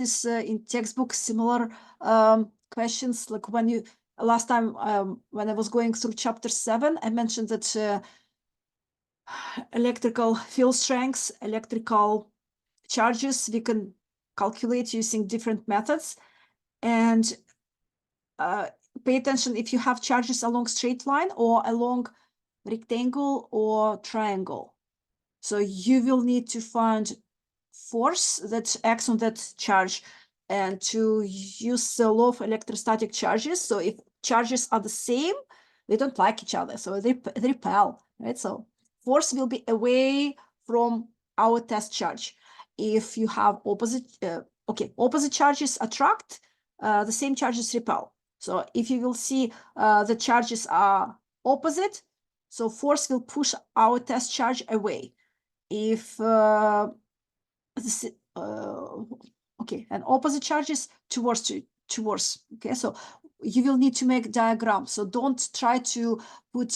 this in textbook, similar questions, like when you, last time when I was going through chapter 7, I mentioned that electrical field strengths, electrical charges, we can calculate using different methods. And pay attention if you have charges along straight line or along rectangle or triangle. So you will need to find force that acts on that charge and to use the law of electrostatic charges. So if charges are the same, they don't like each other, so they repel, right? So force will be away from our test charge. If you have opposite, opposite charges attract, the same charges repel. So if you will see the charges are opposite, so force will push our test charge away. If and opposite charges towards, okay, so you will need to make diagrams. So don't try to put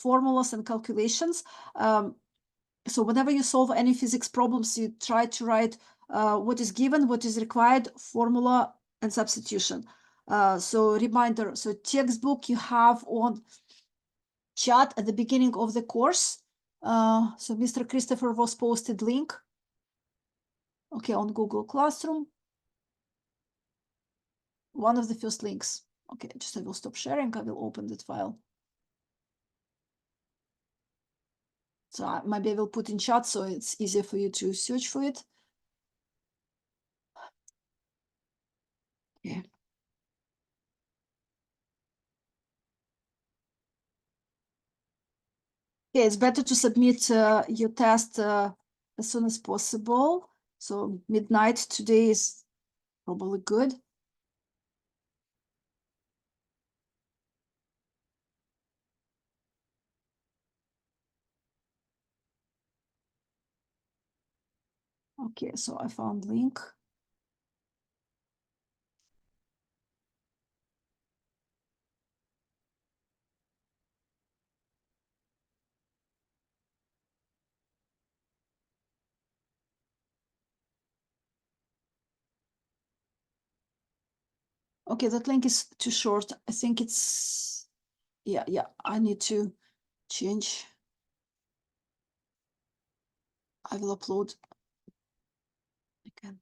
formulas and calculations. So whenever you solve any physics problems, you try to write what is given, what is required, formula, and substitution. So reminder, so textbook you have on chat at the beginning of the course. So Mr. Christopher was posted link. Okay, on Google Classroom. One of the first links. Okay, just I will stop sharing. I will open that file. So maybe I will put in chat so it's easier for you to search for it. Yeah. Okay, it's better to submit your test as soon as possible. So midnight today is probably good. Okay, so I found link. Okay, that link is too short. I think it's, yeah, I need to change. I will upload again.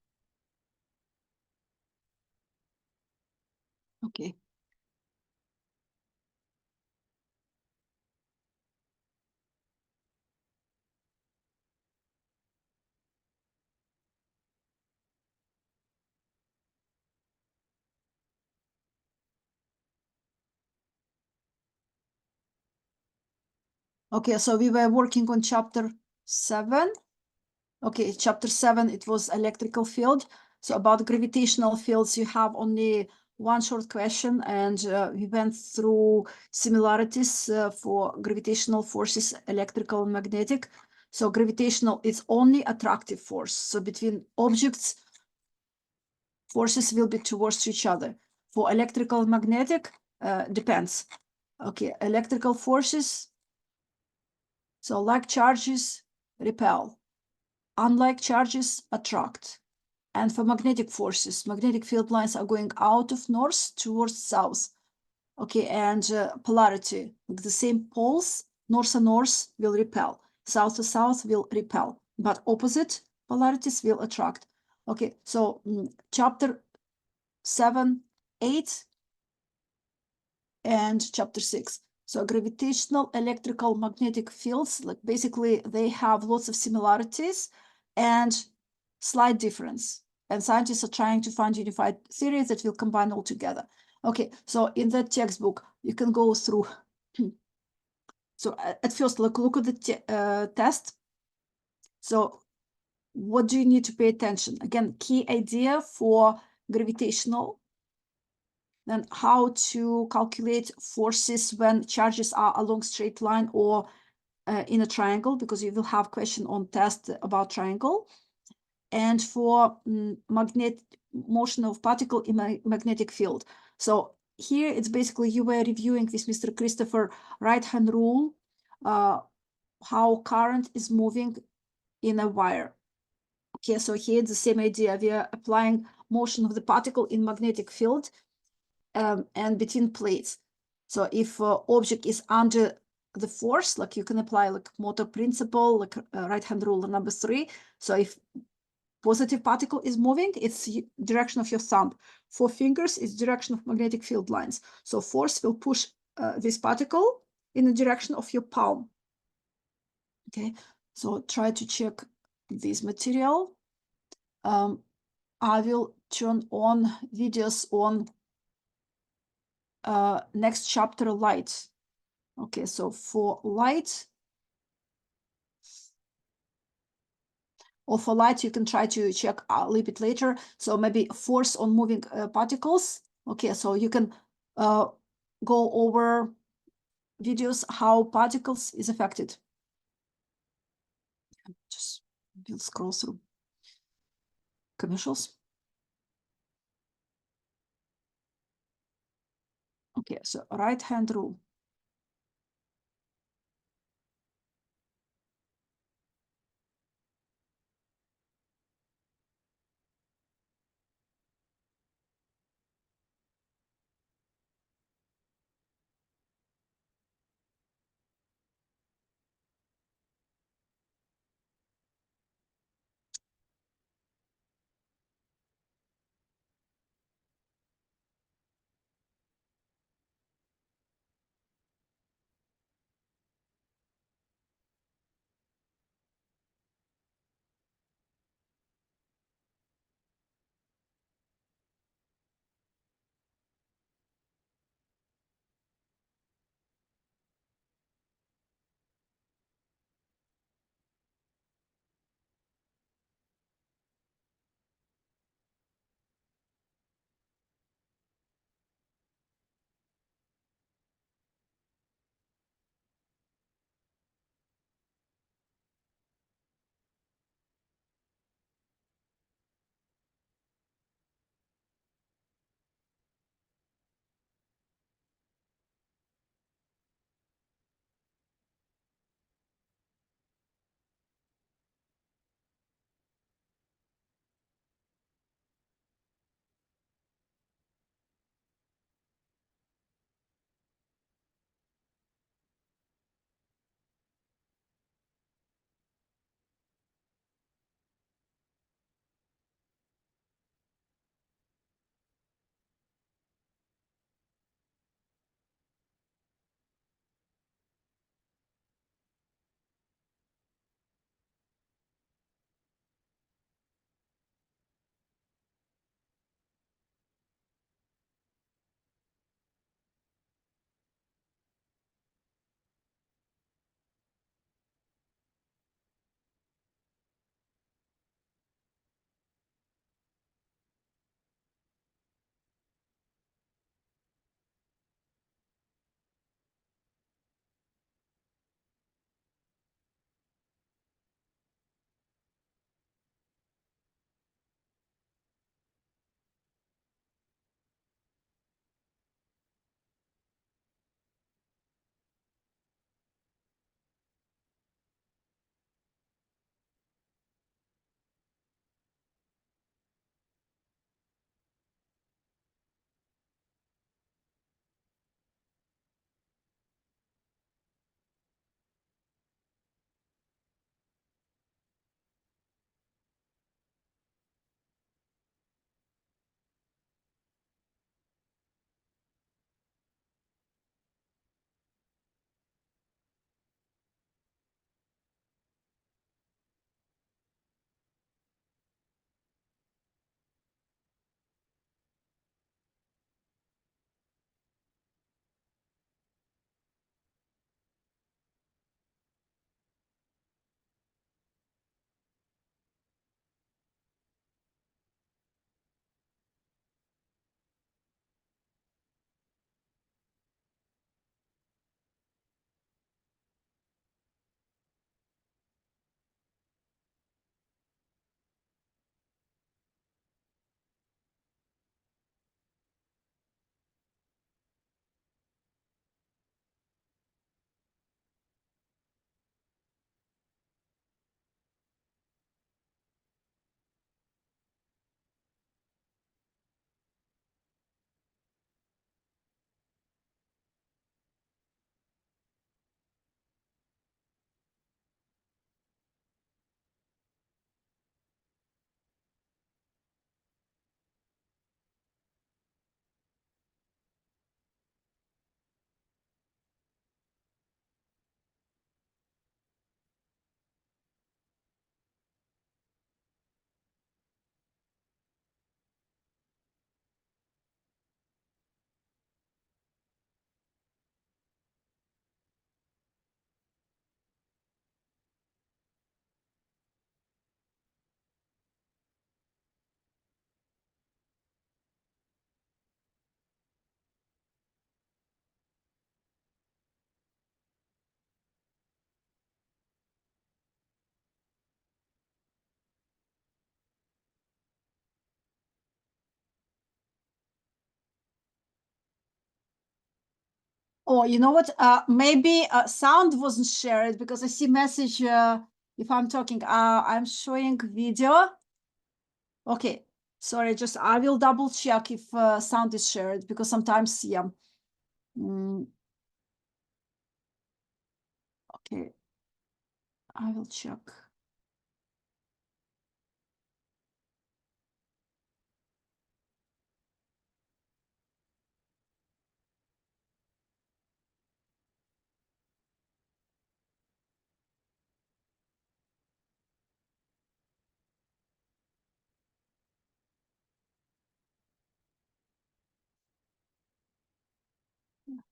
Okay. Okay, so we were working on chapter 7. Okay, chapter 7, it was electrical field. So about gravitational fields, you have only one short question, and we went through similarities for gravitational forces, electrical and magnetic. So gravitational is only attractive force. So between objects, forces will be towards each other. For electrical and magnetic, depends. Okay, electrical forces, so like charges repel, unlike charges attract. And for magnetic forces, magnetic field lines are going out of north towards south. Okay, and polarity, like the same poles, north to north will repel, south to south will repel, but opposite polarities will attract. Okay, so chapter 7, 8, and chapter 6. So gravitational, electrical, magnetic fields, like basically they have lots of similarities and slight difference. And scientists are trying to find unified theories that will combine all together. Okay, so in that textbook, you can go through. So at first, look at the test. So what do you need to pay attention? Again, key idea for gravitational, then how to calculate forces when charges are along straight line or in a triangle, because you will have question on test about triangle. And for motion of particle in a magnetic field. So here it's basically you were reviewing with Mr. Christopher right-hand rule, how current is moving in a wire. Okay, so here it's the same idea. We are applying motion of the particle in magnetic field and between plates. So if object is under the force, like you can apply like motor principle, like right-hand rule number 3. So if positive particle is moving, it's direction of your thumb. 4 fingers is direction of magnetic field lines. So force will push this particle in the direction of your palm. Okay, so try to check this material. I will turn on videos on next chapter, light. Okay, so for light, you can try to check a little bit later. So maybe force on moving particles. Okay, so you can go over videos how particles is affected. Just will scroll through commercials. Okay, so right-hand rule. Oh, you know what? Maybe sound wasn't shared because I see message if I'm talking. I'm showing video. Okay, sorry, just I will double check if sound is shared because sometimes, yeah. Okay, I will check.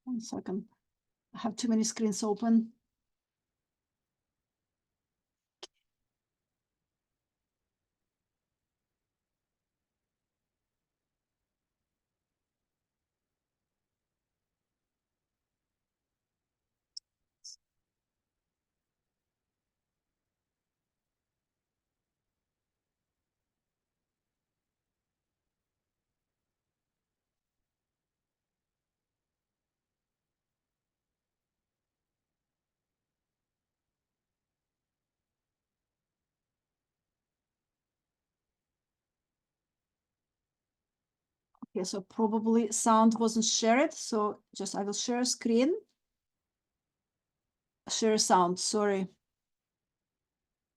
One second. I have too many screens open. Okay, so probably sound wasn't shared. So just I will share screen. Share sound, sorry.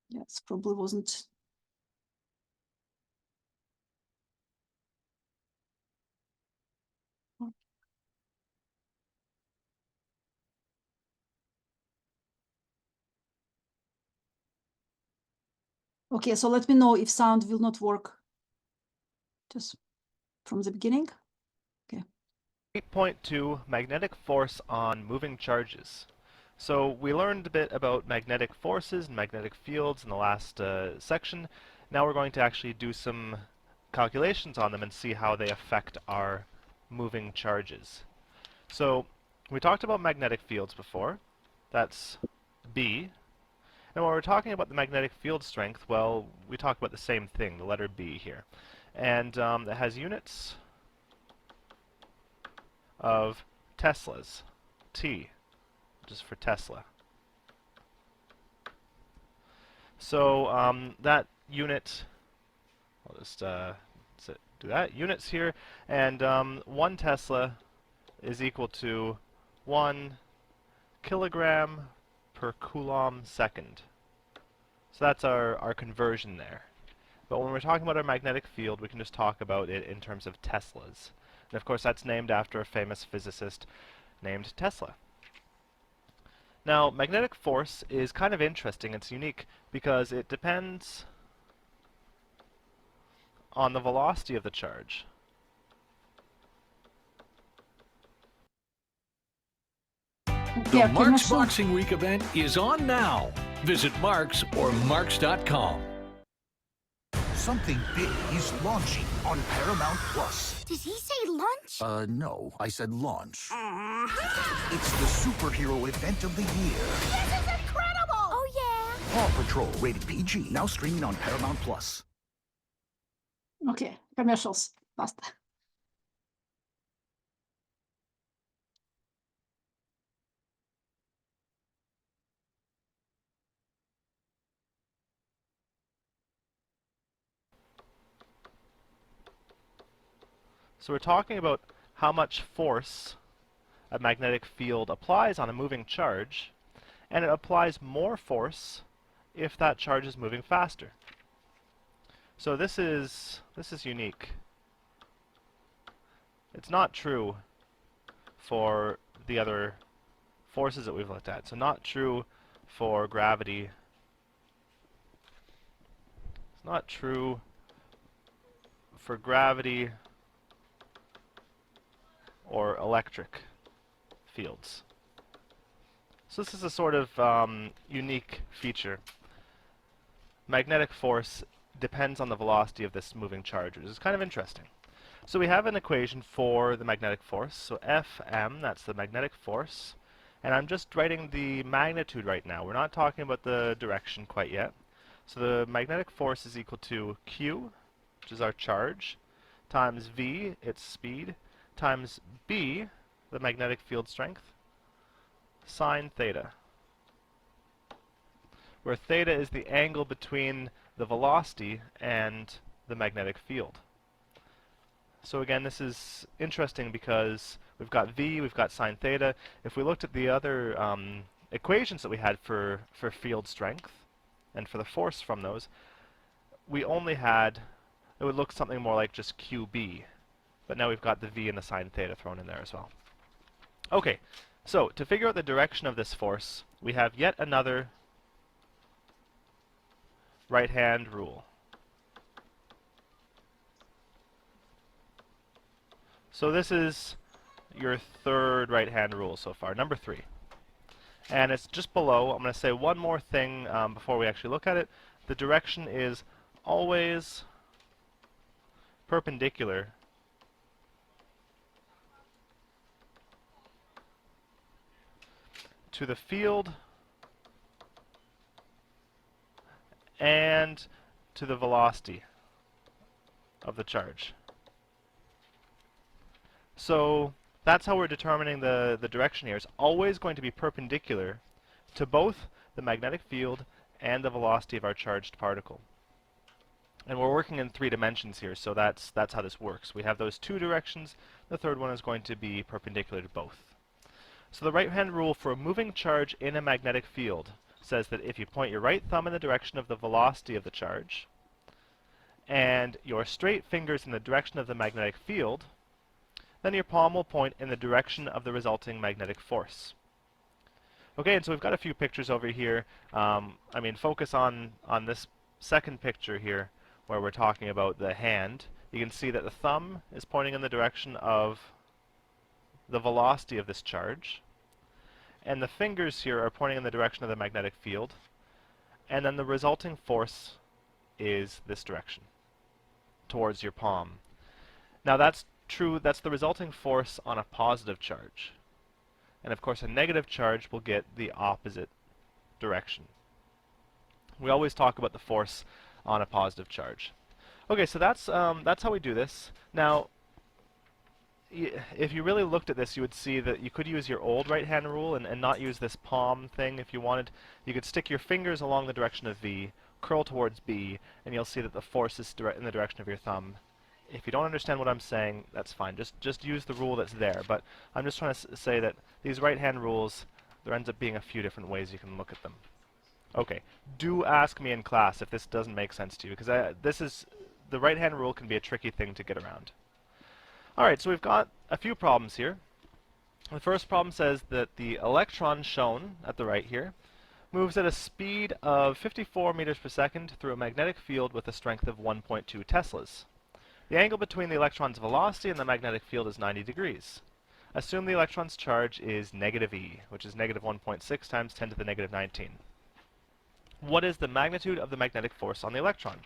Yes, probably wasn't. Okay, so let me know if sound will not work. Just from the beginning. Okay. 8.2 Magnetic Force on Moving Charges. So we learned a bit about magnetic forces and magnetic fields in the last section. Now we're going to actually do some calculations on them and see how they affect our moving charges. So we talked about magnetic fields before. That's B. And when we're talking about the magnetic field strength, well, we talk about the same thing, the letter B here. And it has units of Teslas, T, just for Tesla. So that unit, I'll just do that, units here, and 1 Tesla is equal to 1 kilogram per Coulomb second. So that's our conversion there. But when we're talking about our magnetic field, we can just talk about it in terms of Teslas. And of course, that's named after a famous physicist named Tesla. Now, magnetic force is kind of interesting. It's unique because it depends on the velocity of the charge. The Marks Boxing Week event is on now. Visit Marks or Marks.com. Something big is launching on Paramount Plus. Did he say lunch? No, I said launch. It's the superhero event of the year. This is incredible! Oh, yeah. Paw Patrol, rated PG, now streaming on Paramount Plus. Okay, commercials. Basta. So we're talking about how much force a magnetic field applies on a moving charge, and it applies more force if that charge is moving faster. So this is unique. It's not true for the other forces that we've looked at. So not true for gravity. It's not true for gravity or electric fields. So this is a sort of unique feature. Magnetic force depends on the velocity of this moving charge, which is kind of interesting. So we have an equation for the magnetic force. So Fm, that's the magnetic force. And I'm just writing the magnitude right now. We're not talking about the direction quite yet. So the magnetic force is equal to Q, which is our charge, times V, its speed, times B, the magnetic field strength, sine theta, where theta is the angle between the velocity and the magnetic field. So again, this is interesting because we've got v, we've got sine theta. If we looked at the other equations that we had for field strength and for the force from those, we only had, it would look something more like just QB. But now we've got the v and the sine theta thrown in there as well. Okay, so to figure out the direction of this force, we have yet another right-hand rule. So this is your third right-hand rule so far, number 3. And it's just below. I'm going to say one more thing before we actually look at it. The direction is always perpendicular to the field and to the velocity of the charge. So that's how we're determining the direction here. It's always going to be perpendicular to both the magnetic field and the velocity of our charged particle. And we're working in 3 dimensions here, so that's how this works. We have those 2 directions. The third one is going to be perpendicular to both. So the right-hand rule for a moving charge in a magnetic field says that if you point your right thumb in the direction of the velocity of the charge and your straight fingers in the direction of the magnetic field, then your palm will point in the direction of the resulting magnetic force. Okay, and so we've got a few pictures over here. I mean, focus on this second picture here where we're talking about the hand. You can see that the thumb is pointing in the direction of the velocity of this charge, and the fingers here are pointing in the direction of the magnetic field, and then the resulting force is this direction, towards your palm. Now that's true, that's the resulting force on a positive charge. And of course a negative charge will get the opposite direction. We always talk about the force on a positive charge. Okay, so that's how we do this. Now, if you really looked at this, you would see that you could use your old right-hand rule and not use this palm thing if you wanted. You could stick your fingers along the direction of V, curl towards B, and you'll see that the force is in the direction of your thumb. If you don't understand what I'm saying, that's fine. Just use the rule that's there. But I'm just trying to say that these right-hand rules, there ends up being a few different ways you can look at them. Okay, do ask me in class if this doesn't make sense to you, because the right-hand rule can be a tricky thing to get around. Alright, so we've got a few problems here. The first problem says that the electron shown at the right here moves at a speed of 54 meters per second through a magnetic field with a strength of 1.2 teslas. The angle between the electron's velocity and the magnetic field is 90 degrees. Assume the electron's charge is negative E, which is negative 1.6 times 10 to the negative 19. What is the magnitude of the magnetic force on the electron?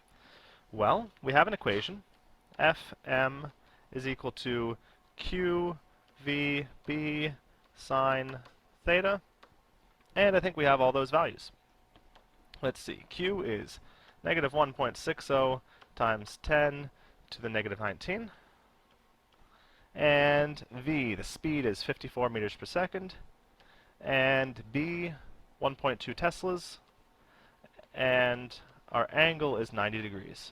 Well, we have an equation. Fm is equal to QVB sine theta. And I think we have all those values. Let's see. Q is negative 1.60 times 10 to the negative 19. And V, the speed is 54 meters per second. And B, 1.2 teslas. And our angle is 90 degrees.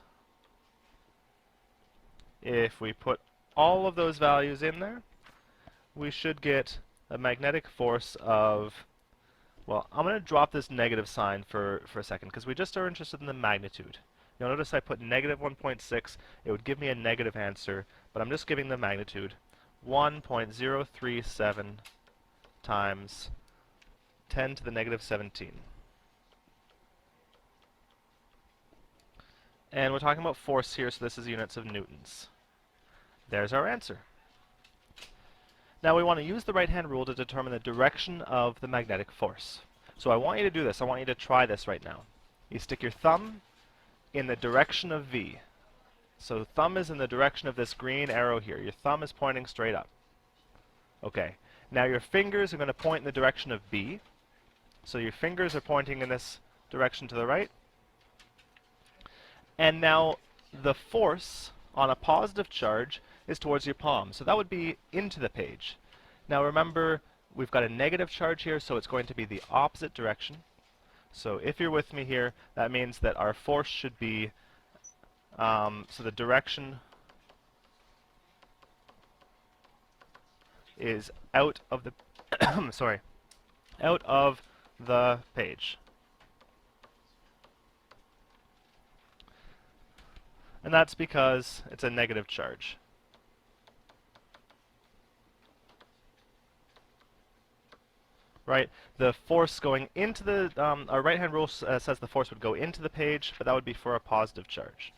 If we put all of those values in there, we should get a magnetic force of, well, I'm going to drop this negative sign for a second because we just are interested in the magnitude. You'll notice I put negative 1.6. It would give me a negative answer, but I'm just giving the magnitude. 1.037 times 10 to the negative 17. And we're talking about force here, so this is units of newtons. There's our answer. Now we want to use the right-hand rule to determine the direction of the magnetic force. So I want you to do this. I want you to try this right now. You stick your thumb in the direction of V. So thumb is in the direction of this green arrow here. Your thumb is pointing straight up. Okay. Now your fingers are going to point in the direction of B. So your fingers are pointing in this direction to the right. And now the force on a positive charge is towards your palm. So that would be into the page. Now remember, we've got a negative charge here, so it's going to be the opposite direction. So if you're with me here, that means that our force should be, so the direction is out of the, sorry, out of the page. And that's because it's a negative charge. Right? The force going into the, our right-hand rule says the force would go into the page, but that would be for a positive charge.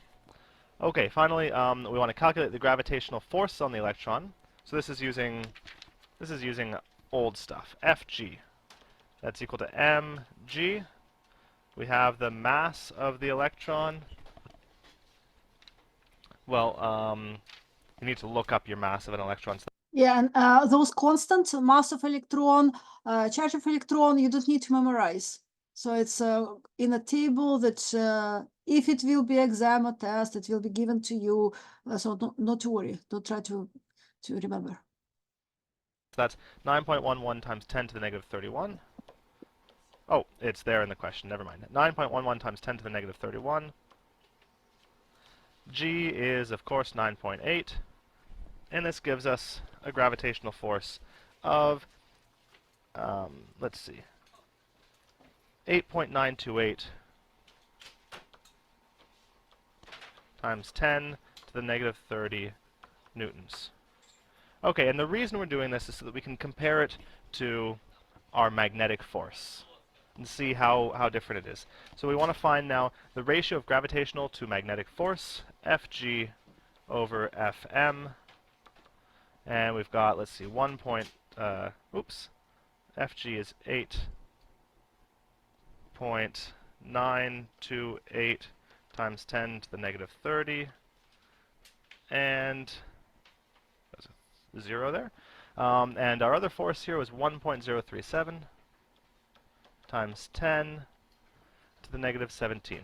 Okay, finally, we want to calculate the gravitational force on the electron. So this is using old stuff. Fg. That's equal to mg. We have the mass of the electron. Well, you need to look up your mass of an electron. Yeah, and those constant mass of electron, charge of electron, you don't need to memorize. So it's in a table that if it will be exam or test, it will be given to you. So not to worry. Don't try to remember. So that's 9.11 times 10 to the negative 31. Oh, it's there in the question. Never mind. 9.11 times 10 to the negative 31. G is, of course, 9.8. And this gives us a gravitational force of, let's see, 8.928 times 10 to the negative 30 newtons. Okay, and the reason we're doing this is so that we can compare it to our magnetic force and see how different it is. So we want to find now the ratio of gravitational to magnetic force, Fg over Fm. And we've got, let's see, Fg is 8.928 times 10 to the negative 30, and there's a 0 there. And our other force here was 1.037 times 10 to the negative 17.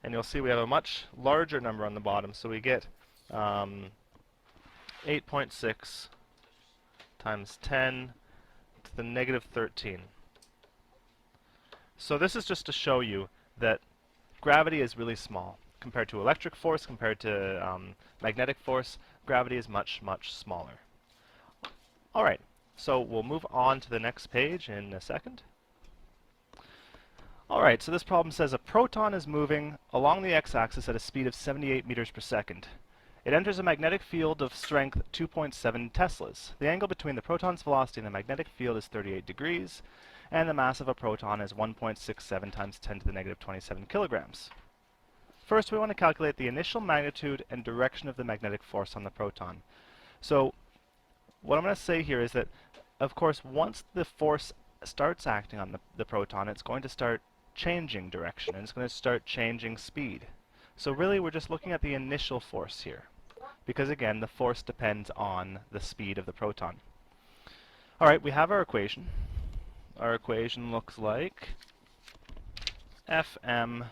And you'll see we have a much larger number on the bottom, so we get 8.6 times 10 to the negative 13. So this is just to show you that gravity is really small. Compared to electric force, compared to magnetic force, gravity is much, much smaller. Alright, so we'll move on to the next page in a second. Alright, so this problem says a proton is moving along the x-axis at a speed of 78 meters per second. It enters a magnetic field of strength 2.7 teslas. The angle between the proton's velocity and the magnetic field is 38 degrees, and the mass of a proton is 1.67 times 10 to the negative 27 kilograms. First, we want to calculate the initial magnitude and direction of the magnetic force on the proton. So, what I'm going to say here is that, of course, once the force starts acting on the proton, it's going to start changing direction, and it's going to start changing speed. So really, we're just looking at the initial force here, because again, the force depends on the speed of the proton. Alright, we have our equation. Our equation looks like Fm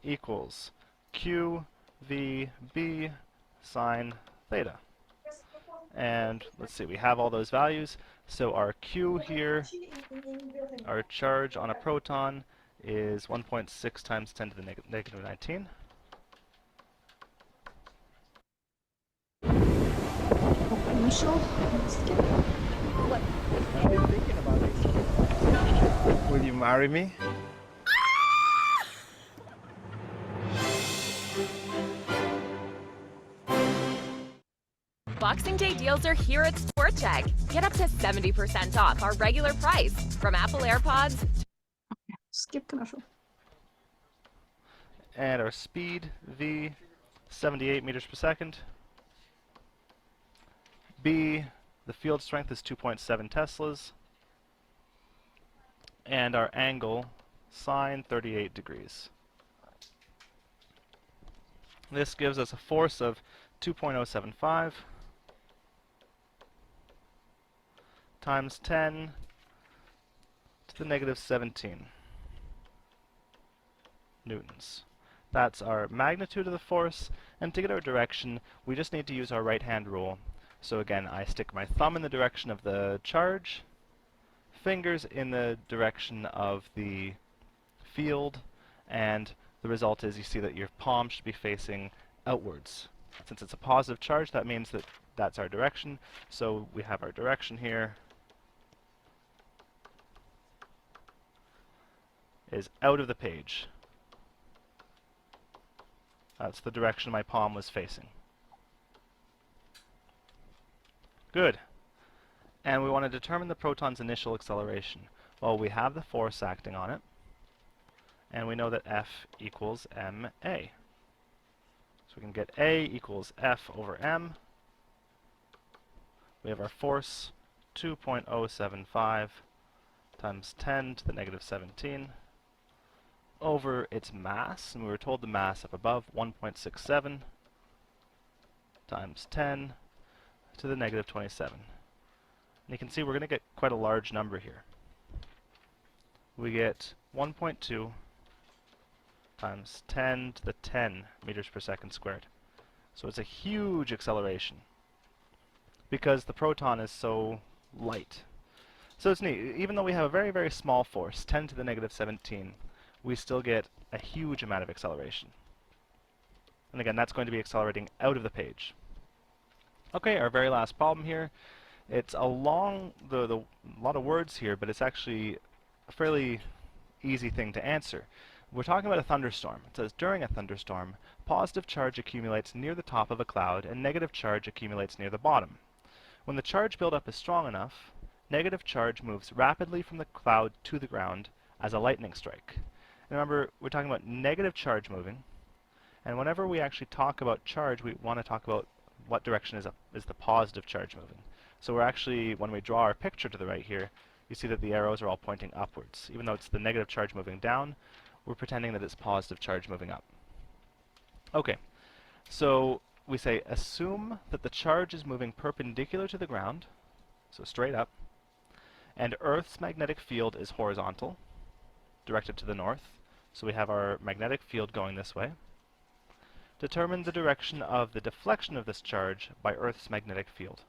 equals QVB sine theta. And let's see, we have all those values. So our Q here, our charge on a proton, is 1.6 times 10 to the negative 19. Initial. I've been thinking about it. Will you marry me? Boxing Day deals are here at Sport Check. Get up to 70% off our regular price from Apple AirPods. Skip commercial. And our speed, V, 78 meters per second. B, the field strength is 2.7 teslas. And our angle, sine 38 degrees. This gives us a force of 2.075 times 10 to the negative 17 newtons. That's our magnitude of the force, and to get our direction, we just need to use our right-hand rule. So again, I stick my thumb in the direction of the charge, fingers in the direction of the field, and the result is you see that your palm should be facing outwards. Since it's a positive charge, that means that that's our direction. So we have our direction here is out of the page. That's the direction my palm was facing. Good. And we want to determine the proton's initial acceleration. Well, we have the force acting on it, and we know that F equals ma. So we can get A equals F over m. We have our force, 2.075 times 10 to the negative 17 over its mass, and we were told the mass up above, 1.67 times 10 to the negative 27. And you can see we're going to get quite a large number here. We get 1.2 times 10 to the 10 meters per second squared. So it's a huge acceleration because the proton is so light. So it's neat. Even though we have a very, very small force, 10 to the negative 17, we still get a huge amount of acceleration. And again, that's going to be accelerating out of the page. Okay, our very last problem here. It's a long, a lot of words here, but it's actually a fairly easy thing to answer. We're talking about a thunderstorm. It says, during a thunderstorm, positive charge accumulates near the top of a cloud and negative charge accumulates near the bottom. When the charge buildup is strong enough, negative charge moves rapidly from the cloud to the ground as a lightning strike. And remember, we're talking about negative charge moving, and whenever we actually talk about charge, we want to talk about what direction is the positive charge moving. So we're actually, when we draw our picture to the right here, you see that the arrows are all pointing upwards. Even though it's the negative charge moving down, we're pretending that it's positive charge moving up. Okay, so we say assume that the charge is moving perpendicular to the ground, so straight up, and Earth's magnetic field is horizontal, directed to the north. So we have our magnetic field going this way. Determine the direction of the deflection of this charge by Earth's magnetic field.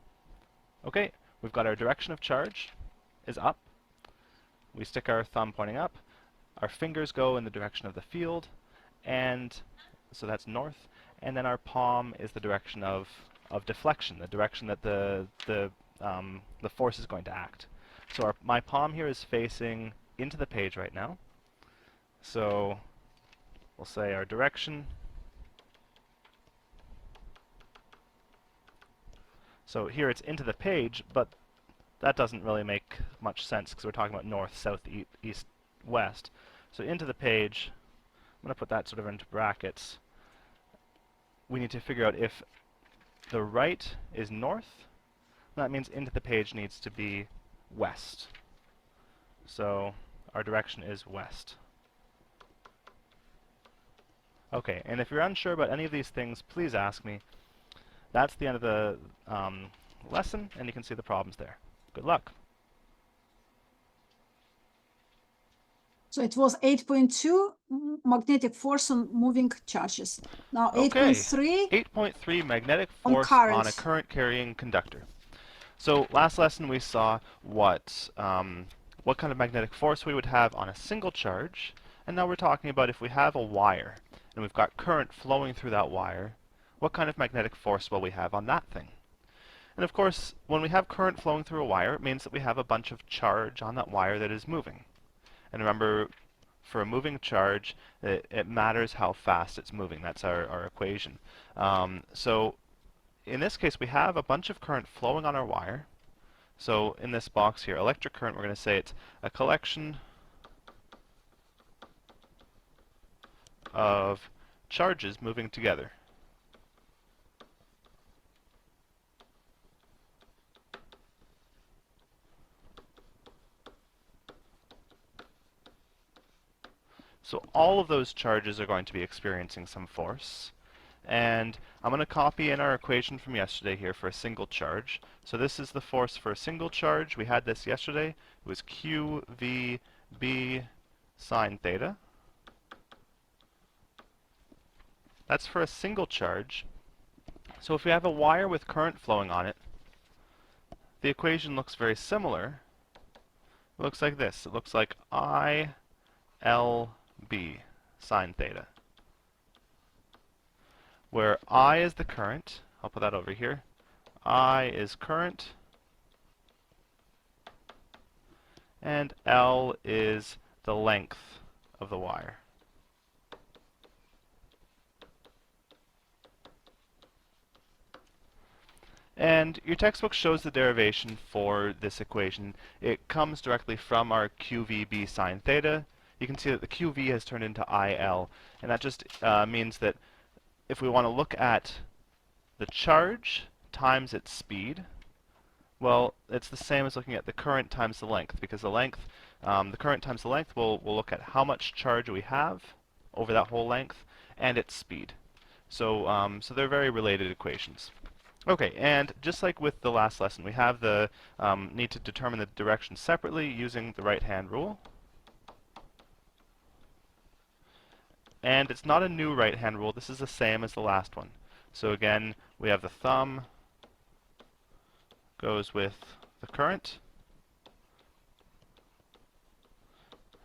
Okay, we've got our direction of charge is up. We stick our thumb pointing up. Our fingers go in the direction of the field, and so that's north. And then our palm is the direction of deflection, the direction that the force is going to act. So my palm here is facing into the page right now. So we'll say our direction. So here it's into the page, but that doesn't really make much sense because we're talking about north, south, east, west. So into the page, I'm going to put that sort of into brackets. We need to figure out if the right is north, that means into the page needs to be west. So our direction is west. Okay, and if you're unsure about any of these things, please ask me. That's the end of the lesson, and you can see the problems there. Good luck. So it was 8.2 magnetic force on moving charges. Now 8.3 8.3 magnetic on force current. on a current carrying conductor. So last lesson we saw what kind of magnetic force we would have on a single charge, and now we're talking about if we have a wire and we've got current flowing through that wire, what kind of magnetic force will we have on that thing? And of course, when we have current flowing through a wire, it means that we have a bunch of charge on that wire that is moving. And remember, for a moving charge, it matters how fast it's moving. That's our equation. So in this case, we have a bunch of current flowing on our wire. So in this box here, electric current, we're going to say it's a collection of charges moving together. So all of those charges are going to be experiencing some force. And I'm going to copy in our equation from yesterday here for a single charge. So this is the force for a single charge. We had this yesterday. It was QVB sine theta. That's for a single charge. So if we have a wire with current flowing on it, the equation looks very similar. It looks like this. It looks like I LB sine theta, where I is the current. I'll put that over here. I is current, and L is the length of the wire. And your textbook shows the derivation for this equation. It comes directly from our QVB sine theta. You can see that the QV has turned into IL, and that just means that if we want to look at the charge times its speed, well, it's the same as looking at the current times the length, because the length, the current times the length, we'll look at how much charge we have over that whole length and its speed. So, so they're very related equations. Okay, and just like with the last lesson, we have the need to determine the direction separately using the right-hand rule. And it's not a new right-hand rule. This is the same as the last one. So again, we have the thumb goes with the current.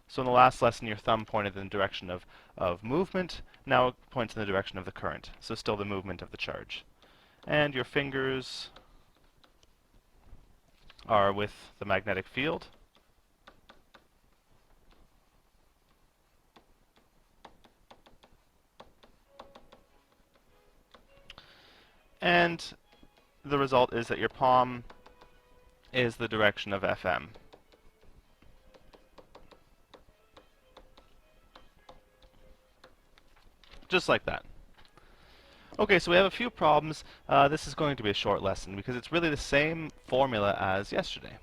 So in the last lesson, your thumb pointed in the direction of movement. Now it points in the direction of the current. So still the movement of the charge. And your fingers are with the magnetic field. And the result is that your palm is the direction of FM. Just like that. Okay, so we have a few problems. This is going to be a short lesson because it's really the same formula as yesterday.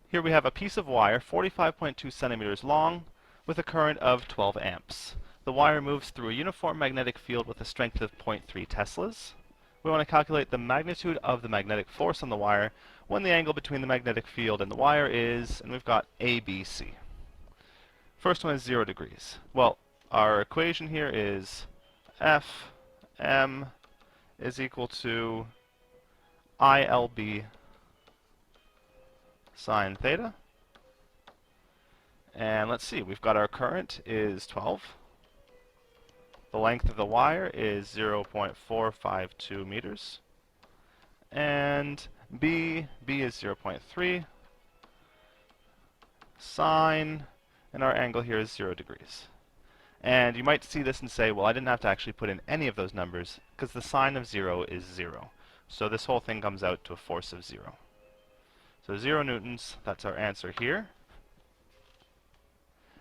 Here we have a piece of wire 45.2 centimeters long with a current of 12 amps. The wire moves through a uniform magnetic field with a strength of 0.3 teslas. We want to calculate the magnitude of the magnetic force on the wire when the angle between the magnetic field and the wire is, and we've got ABC. First one is 0 degrees. Well, our equation here is FM is equal to ILB sine theta. And let's see, we've got our current is 12. The length of the wire is 0.452 meters. And B is 0.3. Sine, and our angle here is 0 degrees. And you might see this and say, well, I didn't have to actually put in any of those numbers because the sine of 0 is 0. So this whole thing comes out to a force of 0. So 0 newtons, that's our answer here.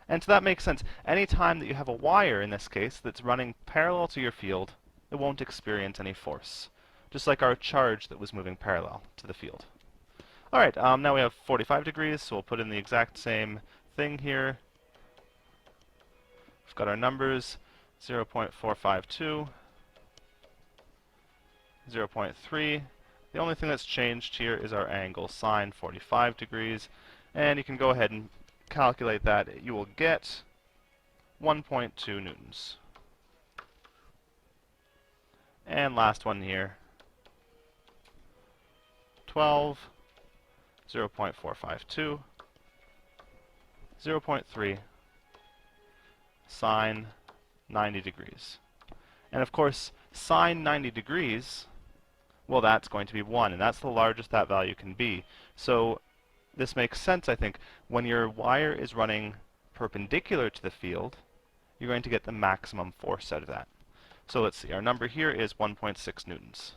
And so that makes sense. Any time that you have a wire, in this case, that's running parallel to your field, it won't experience any force. Just like our charge that was moving parallel to the field. Alright, now we have 45 degrees, so we'll put in the exact same thing here. We've got our numbers, 0.452, 0.3. The only thing that's changed here is our angle, sine 45 degrees. And you can go ahead and calculate that. You will get 1.2 newtons. And last one here, 12, 0.452, 0.3, sine 90 degrees. And of course, sine 90 degrees, well, that's going to be 1, and that's the largest that value can be. So this makes sense, I think. When your wire is running perpendicular to the field, you're going to get the maximum force out of that. So let's see, our number here is 1.6 newtons.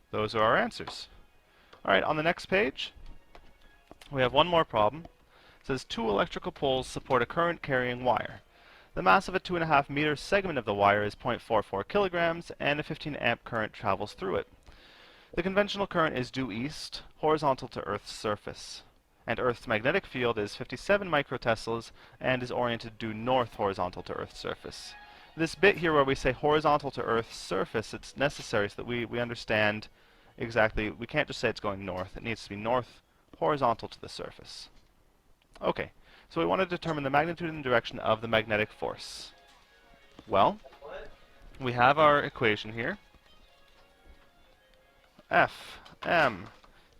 Those are our answers. Alright, on the next page, we have one more problem. It says 2 electrical poles support a current carrying wire. The mass of a 2.5 meter segment of the wire is 0.44 kilograms, and a 15 amp current travels through it. The conventional current is due east, horizontal to Earth's surface. And Earth's magnetic field is 57 microteslas and is oriented due north horizontal to Earth's surface. This bit here where we say horizontal to Earth's surface, it's necessary so that we understand exactly, we can't just say it's going north, it needs to be north horizontal to the surface. Okay, so we want to determine the magnitude and direction of the magnetic force. Well, we have our equation here. Fm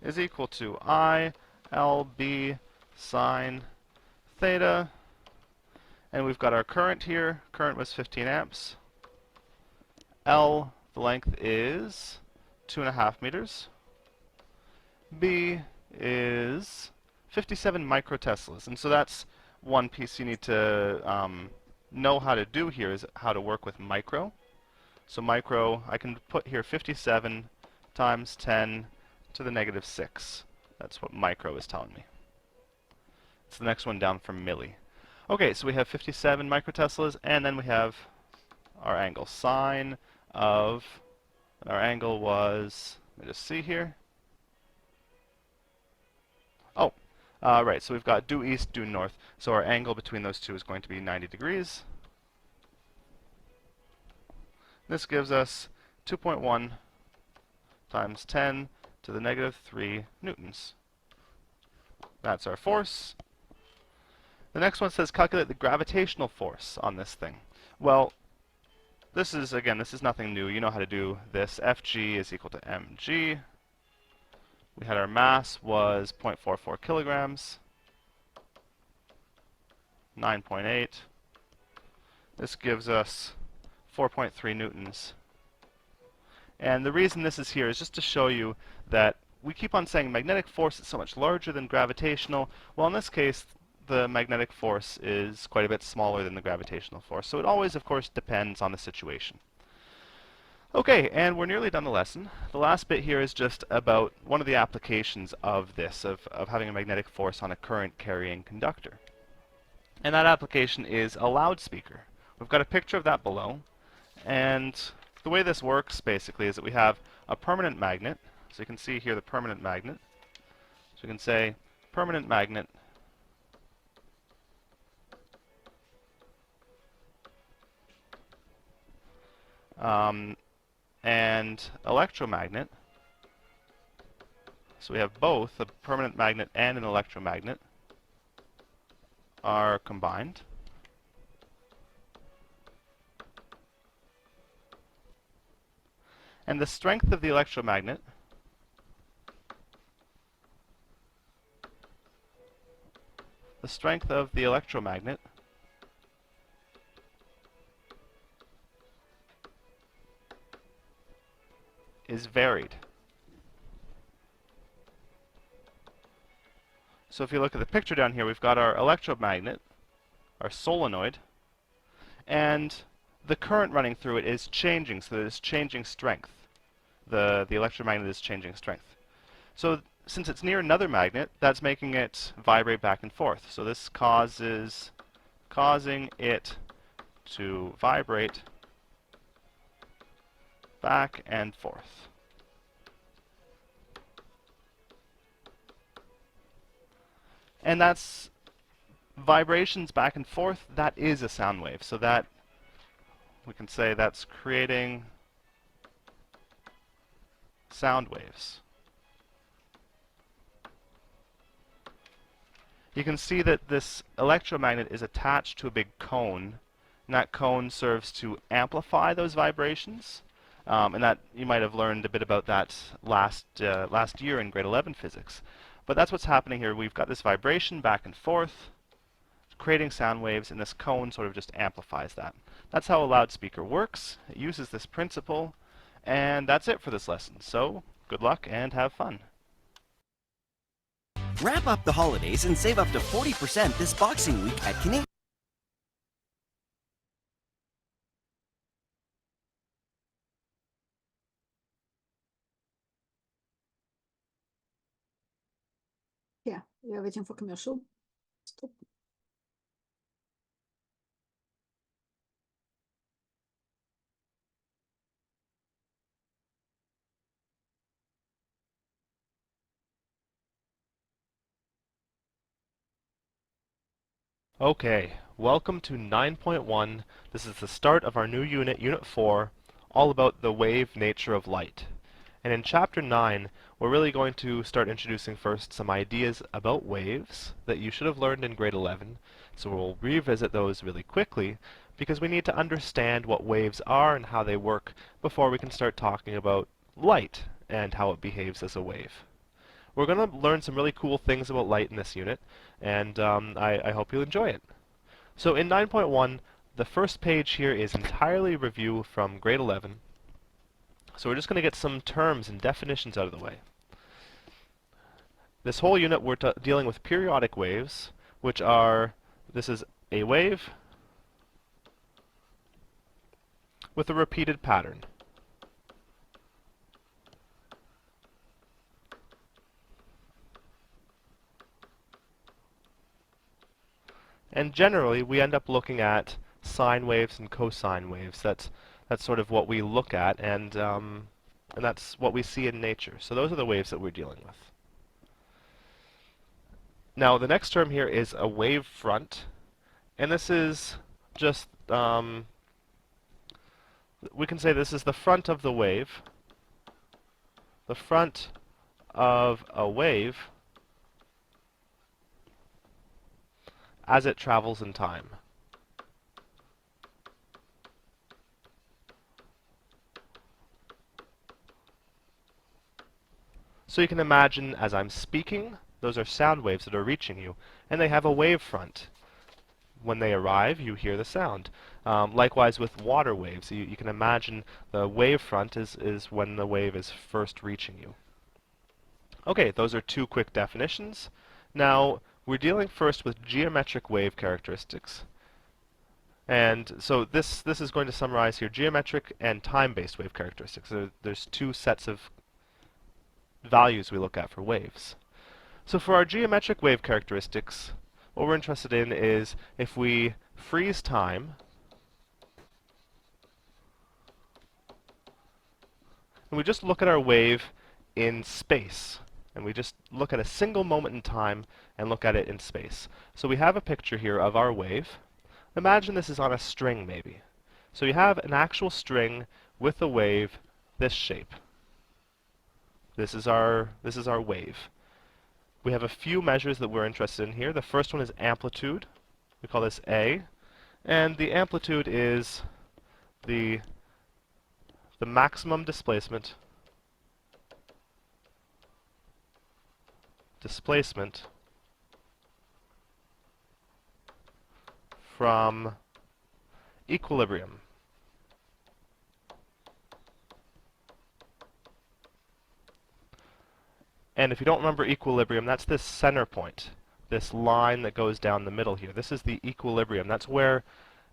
is equal to I LB sine theta. And we've got our current here. Current was 15 amps. L, the length is 2.5 meters. B is 57 microteslas. And so that's one piece you need to know how to do here, is how to work with micro. So micro, I can put here 57 times 10 to the negative 6. That's what micro is telling me. It's the next one down from milli. Okay, so we have 57 microteslas, and then we have our angle. Sine of, and our angle was, let me just see here. Oh, right, so we've got due east, due north. So our angle between those two is going to be 90 degrees. This gives us 2.1 times 10 to the negative 3 newtons. That's our force. The next one says calculate the gravitational force on this thing. Well, this is, again, this is nothing new. You know how to do this. Fg is equal to mg. We had our mass was 0.44 kilograms. 9.8. This gives us 4.3 newtons. And the reason this is here is just to show you that we keep on saying magnetic force is so much larger than gravitational. Well, in this case, the magnetic force is quite a bit smaller than the gravitational force. So it always, of course, depends on the situation. Okay, and we're nearly done the lesson. The last bit here is just about one of the applications of this, of having a magnetic force on a current-carrying conductor. And that application is a loudspeaker. We've got a picture of that below. And the way this works, basically, is that we have a permanent magnet. So you can see here the permanent magnet. So you can say permanent magnet and electromagnet. So we have both a permanent magnet and an electromagnet are combined. And the strength of the electromagnet is varied. So if you look at the picture down here, we've got our electromagnet, our solenoid, and the current running through it is changing, so that it's changing strength. The electromagnet is changing strength. So since it's near another magnet, that's making it vibrate back and forth. So this causing it to vibrate back and forth. And that's vibrations back and forth. That is a sound wave. So that we can say that's creating sound waves. You can see that this electromagnet is attached to a big cone, and that cone serves to amplify those vibrations. And that you might have learned a bit about that last year in grade 11 physics. But that's what's happening here. We've got this vibration back and forth, creating sound waves, and this cone sort of just amplifies that. That's how a loudspeaker works. It uses this principle, and that's it for this lesson. So, good luck and have fun. Wrap up the holidays and save up to 40% this Boxing Week at Canadian. Yeah, we are waiting for commercial. Stop. Okay, welcome to 9.1. This is the start of our new unit, Unit 4, all about the wave nature of light. And in Chapter 9, we're really going to start introducing first some ideas about waves that you should have learned in grade 11. So we'll revisit those really quickly because we need to understand what waves are and how they work before we can start talking about light and how it behaves as a wave. We're going to learn some really cool things about light in this unit, and I hope you'll enjoy it. So in 9.1, the first page here is entirely review from grade 11. So we're just going to get some terms and definitions out of the way. This whole unit we're dealing with periodic waves, which are, this is a wave with a repeated pattern. And generally, we end up looking at sine waves and cosine waves. That's sort of what we look at, and that's what we see in nature. So those are the waves that we're dealing with. Now, the next term here is a wave front, and this is just, we can say this is the front of the wave. The front of a wave as it travels in time. So you can imagine as I'm speaking, those are sound waves that are reaching you, and they have a wave front. When they arrive, you hear the sound. Likewise with water waves, you can imagine the wave front is when the wave is first reaching you. Okay, those are two quick definitions. Now, we're dealing first with geometric wave characteristics. And so this is going to summarize here geometric and time-based wave characteristics. There's two sets of values we look at for waves. So for our geometric wave characteristics, what we're interested in is if we freeze time and we just look at our wave in space, and we just look at a single moment in time and look at it in space. So we have a picture here of our wave. Imagine this is on a string maybe. So you have an actual string with a wave this shape. This is our wave. We have a few measures that we're interested in here. The first one is amplitude. We call this A. And the amplitude is the maximum displacement from equilibrium. And if you don't remember equilibrium, that's this center point, this line that goes down the middle here. This is the equilibrium. That's where,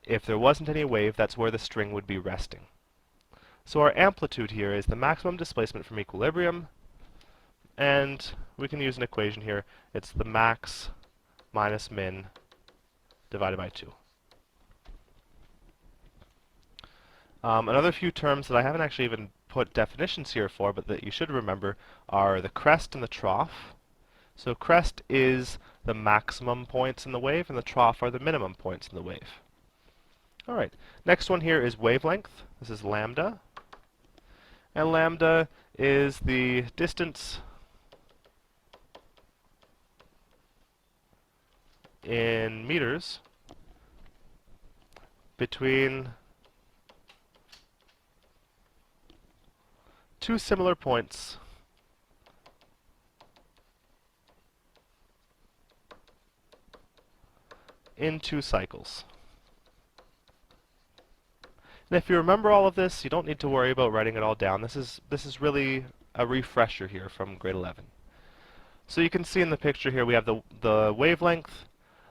if there wasn't any wave, that's where the string would be resting. So our amplitude here is the maximum displacement from equilibrium, and we can use an equation here. It's the max minus min divided by 2. Another few terms that I haven't actually even put definitions here for, but that you should remember, are the crest and the trough. So crest is the maximum points in the wave, and the trough are the minimum points in the wave. Alright, next one here is wavelength. This is lambda. And lambda is the distance in meters between two similar points in two cycles. And if you remember all of this, you don't need to worry about writing it all down. This is really a refresher here from grade 11. So you can see in the picture here we have the wavelength.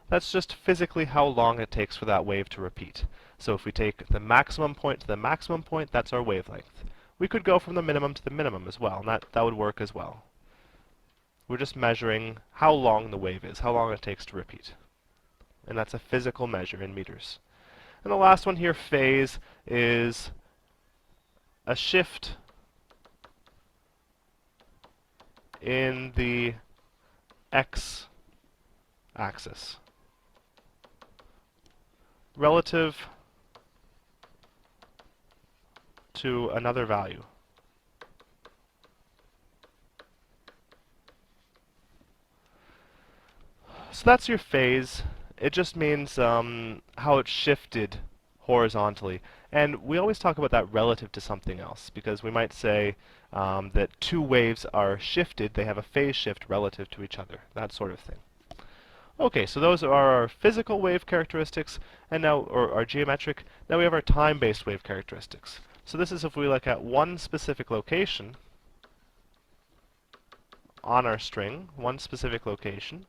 That's just physically how long it takes for that wave to repeat. So if we take the maximum point to the maximum point, that's our wavelength. We could go from the minimum to the minimum as well, and that would work as well. We're just measuring how long the wave is, how long it takes to repeat. And that's a physical measure in meters. And the last one here, phase, is a shift in the x-axis relative to another value. So that's your phase. It just means how it shifted horizontally. And we always talk about that relative to something else, because we might say that two waves are shifted, they have a phase shift relative to each other, that sort of thing. Okay, so those are our physical wave characteristics, and now, or our geometric. Now we have our time-based wave characteristics. So this is if we look at one specific location on our string, one specific location,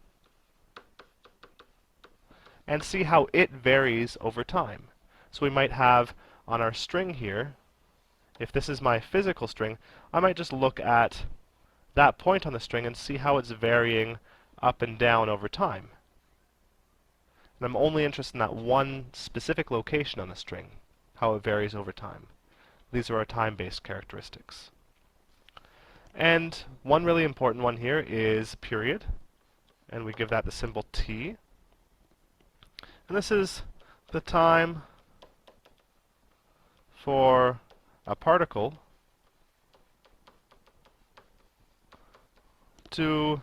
and see how it varies over time. So we might have on our string here, if this is my physical string, I might just look at that point on the string and see how it's varying up and down over time. And I'm only interested in that one specific location on the string, how it varies over time. These are our time-based characteristics. And one really important one here is period, and we give that the symbol t. And this is the time for a particle to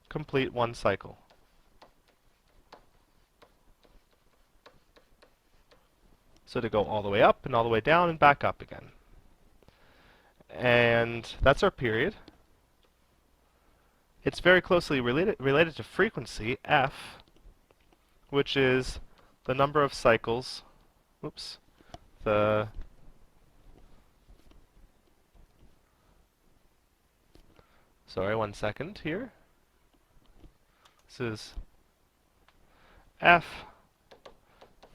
complete one cycle. So to go all the way up and all the way down and back up again. And that's our period. It's very closely related to frequency, f, which is the number of cycles, sorry, 1 second here. This is f,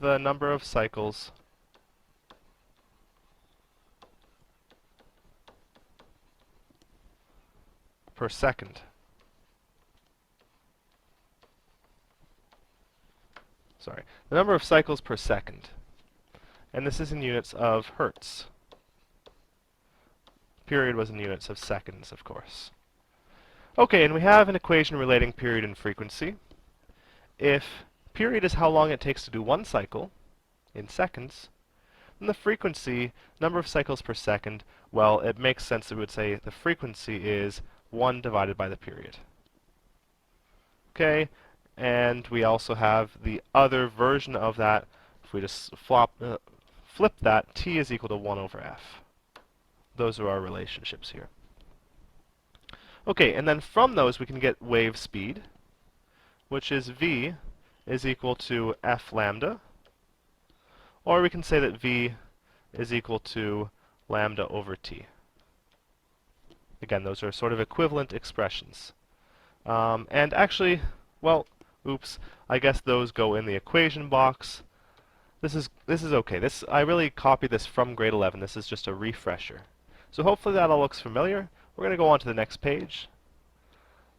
the number of cycles per second. Sorry, the number of cycles per second. And this is in units of hertz. Period was in units of seconds, of course. Okay, and we have an equation relating period and frequency. If period is how long it takes to do one cycle in seconds, then the frequency, number of cycles per second, well, it makes sense that we would say the frequency is 1 divided by the period. Okay, and we also have the other version of that. If we just flip that, t is equal to 1 over f. Those are our relationships here. Okay, and then from those we can get wave speed, which is v is equal to f lambda, or we can say that v is equal to lambda over t. Again, those are sort of equivalent expressions. And actually, well, oops, I guess those go in the equation box. This is okay. I really copied this from grade 11. This is just a refresher. So hopefully that all looks familiar. We're going to go on to the next page.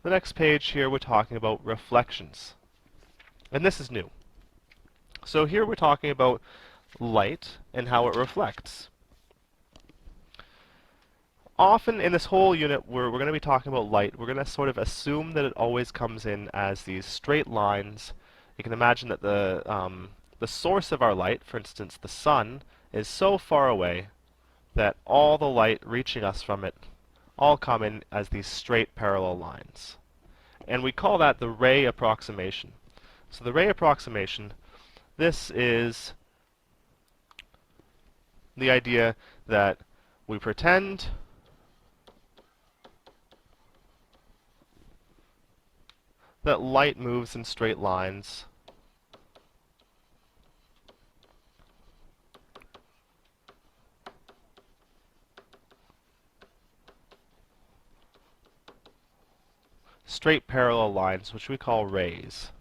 The next page here we're talking about reflections. And this is new. So here we're talking about light and how it reflects. Often in this whole unit we're going to be talking about light. We're going to sort of assume that it always comes in as these straight lines. You can imagine that the source of our light, for instance the sun, is so far away that all the light reaching us from it all come in as these straight parallel lines. And we call that the ray approximation. So the ray approximation, this is the idea that we pretend that light moves in straight lines straight parallel lines, which we call rays.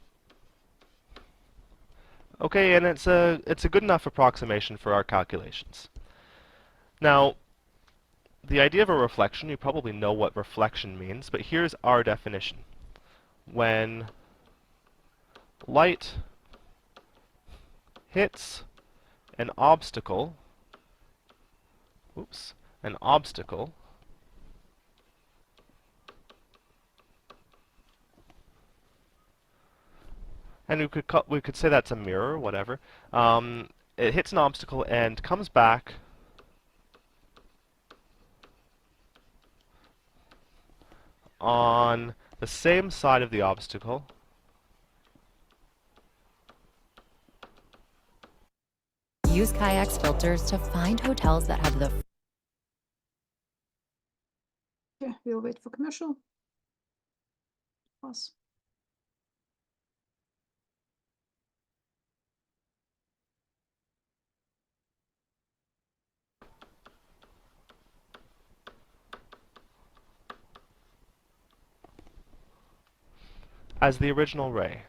Okay, and it's a good enough approximation for our calculations. Now, the idea of a reflection, you probably know what reflection means, but here's our definition. When light hits an obstacle, and we could say that's a mirror or whatever. It hits an obstacle and comes back on the same side of the obstacle Use Kayak's filters to find hotels that have the Okay, we'll wait for commercial. Pause. as the original ray.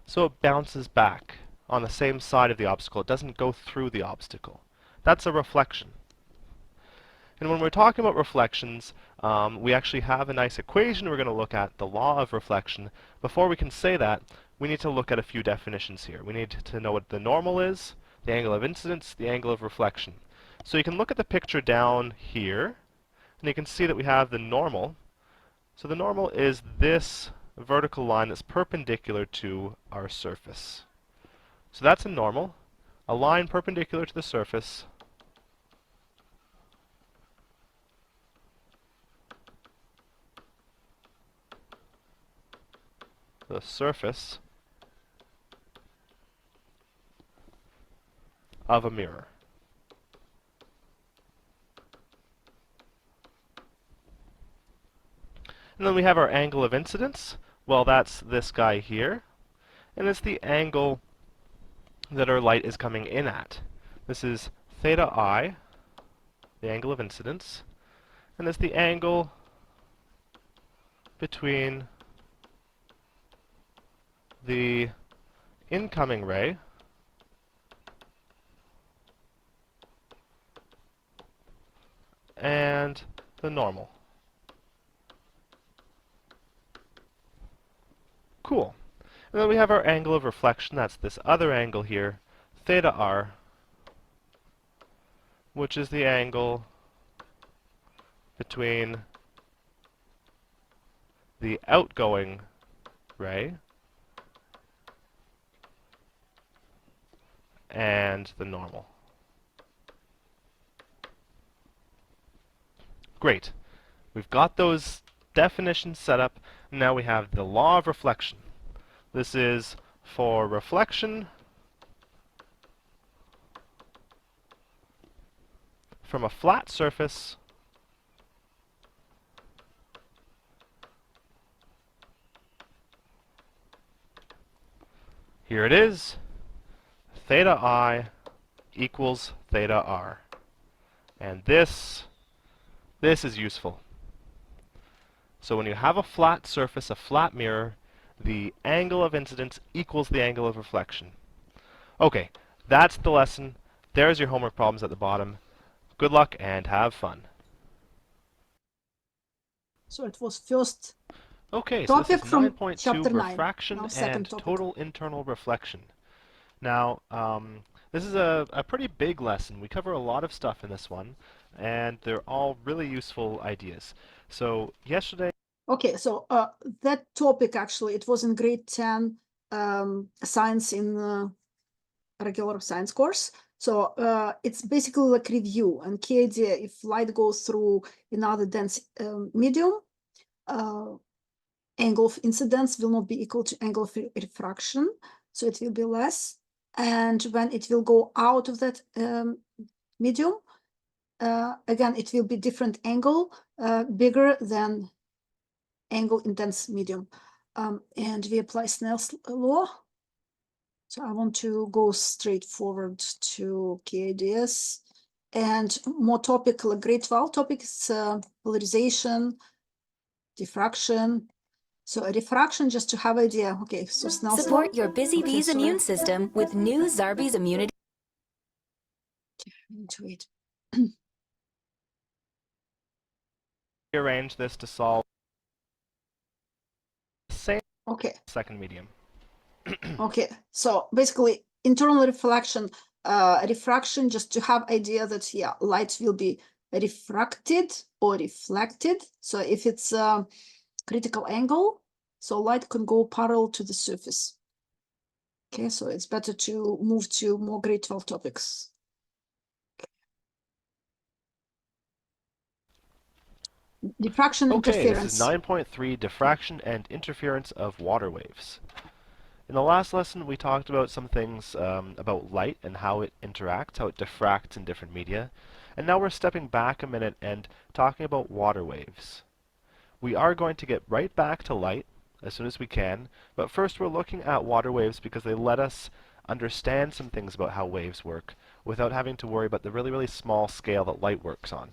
So it bounces back on the same side of the obstacle. It doesn't go through the obstacle. That's a reflection. And when we're talking about reflections, we actually have a nice equation we're going to look at, the law of reflection. Before we can say that, we need to look at a few definitions here. We need to know what the normal is, the angle of incidence, the angle of reflection. So you can look at the picture down here, and you can see that we have the normal. So the normal is this vertical line that's perpendicular to our surface. So that's a normal, a line perpendicular to the surface. The surface of a mirror. And then we have our angle of incidence. Well, that's this guy here. And it's the angle that our light is coming in at. This is theta I, the angle of incidence. And it's the angle between the incoming ray and the normal. Cool. And then we have our angle of reflection. That's this other angle here, theta r, which is the angle between the outgoing ray and the normal. Great. We've got those definitions set up. Now we have the law of reflection. This is for reflection from a flat surface here it is, theta I equals theta r. And this is useful. So when you have a flat surface, a flat mirror, the angle of incidence equals the angle of reflection. Okay, that's the lesson. There's your homework problems at the bottom. Good luck and have fun. So it was first Okay, so this topic is from 9.2 chapter 9. refraction Now second and topic. total internal reflection. Now, this is a pretty big lesson. We cover a lot of stuff in this one, and they're all really useful ideas. So yesterday... Okay, so that topic actually, it was in grade 10 science in regular science course. So it's basically like review and key idea. If light goes through another dense medium, angle of incidence will not be equal to angle of refraction, so it will be less. And when it will go out of that medium, again, it will be different angle, bigger than angle in dense medium. And we apply Snell's law. So I want to go straight forward to key ideas and more topic, like grade 12 topics, polarization, diffraction. So a refraction, just to have idea. Okay, so Snell's law. support your busy bee's immune system with new Zarbee's immunity. Wait. Arrange this to solve the same Okay. second medium. Okay, so basically internal reflection, refraction, just to have idea that, yeah, light will be refracted or reflected. So if it's a critical angle, so light can go parallel to the surface. Okay, so it's better to move to more grade 12 topics. Diffraction Okay, this is interference. 9.3, diffraction and interference of water waves. In the last lesson, we talked about some things about light and how it interacts, how it diffracts in different media. And now we're stepping back a minute and talking about water waves. We are going to get right back to light as soon as we can, but first we're looking at water waves because they let us understand some things about how waves work without having to worry about the really, really small scale that light works on.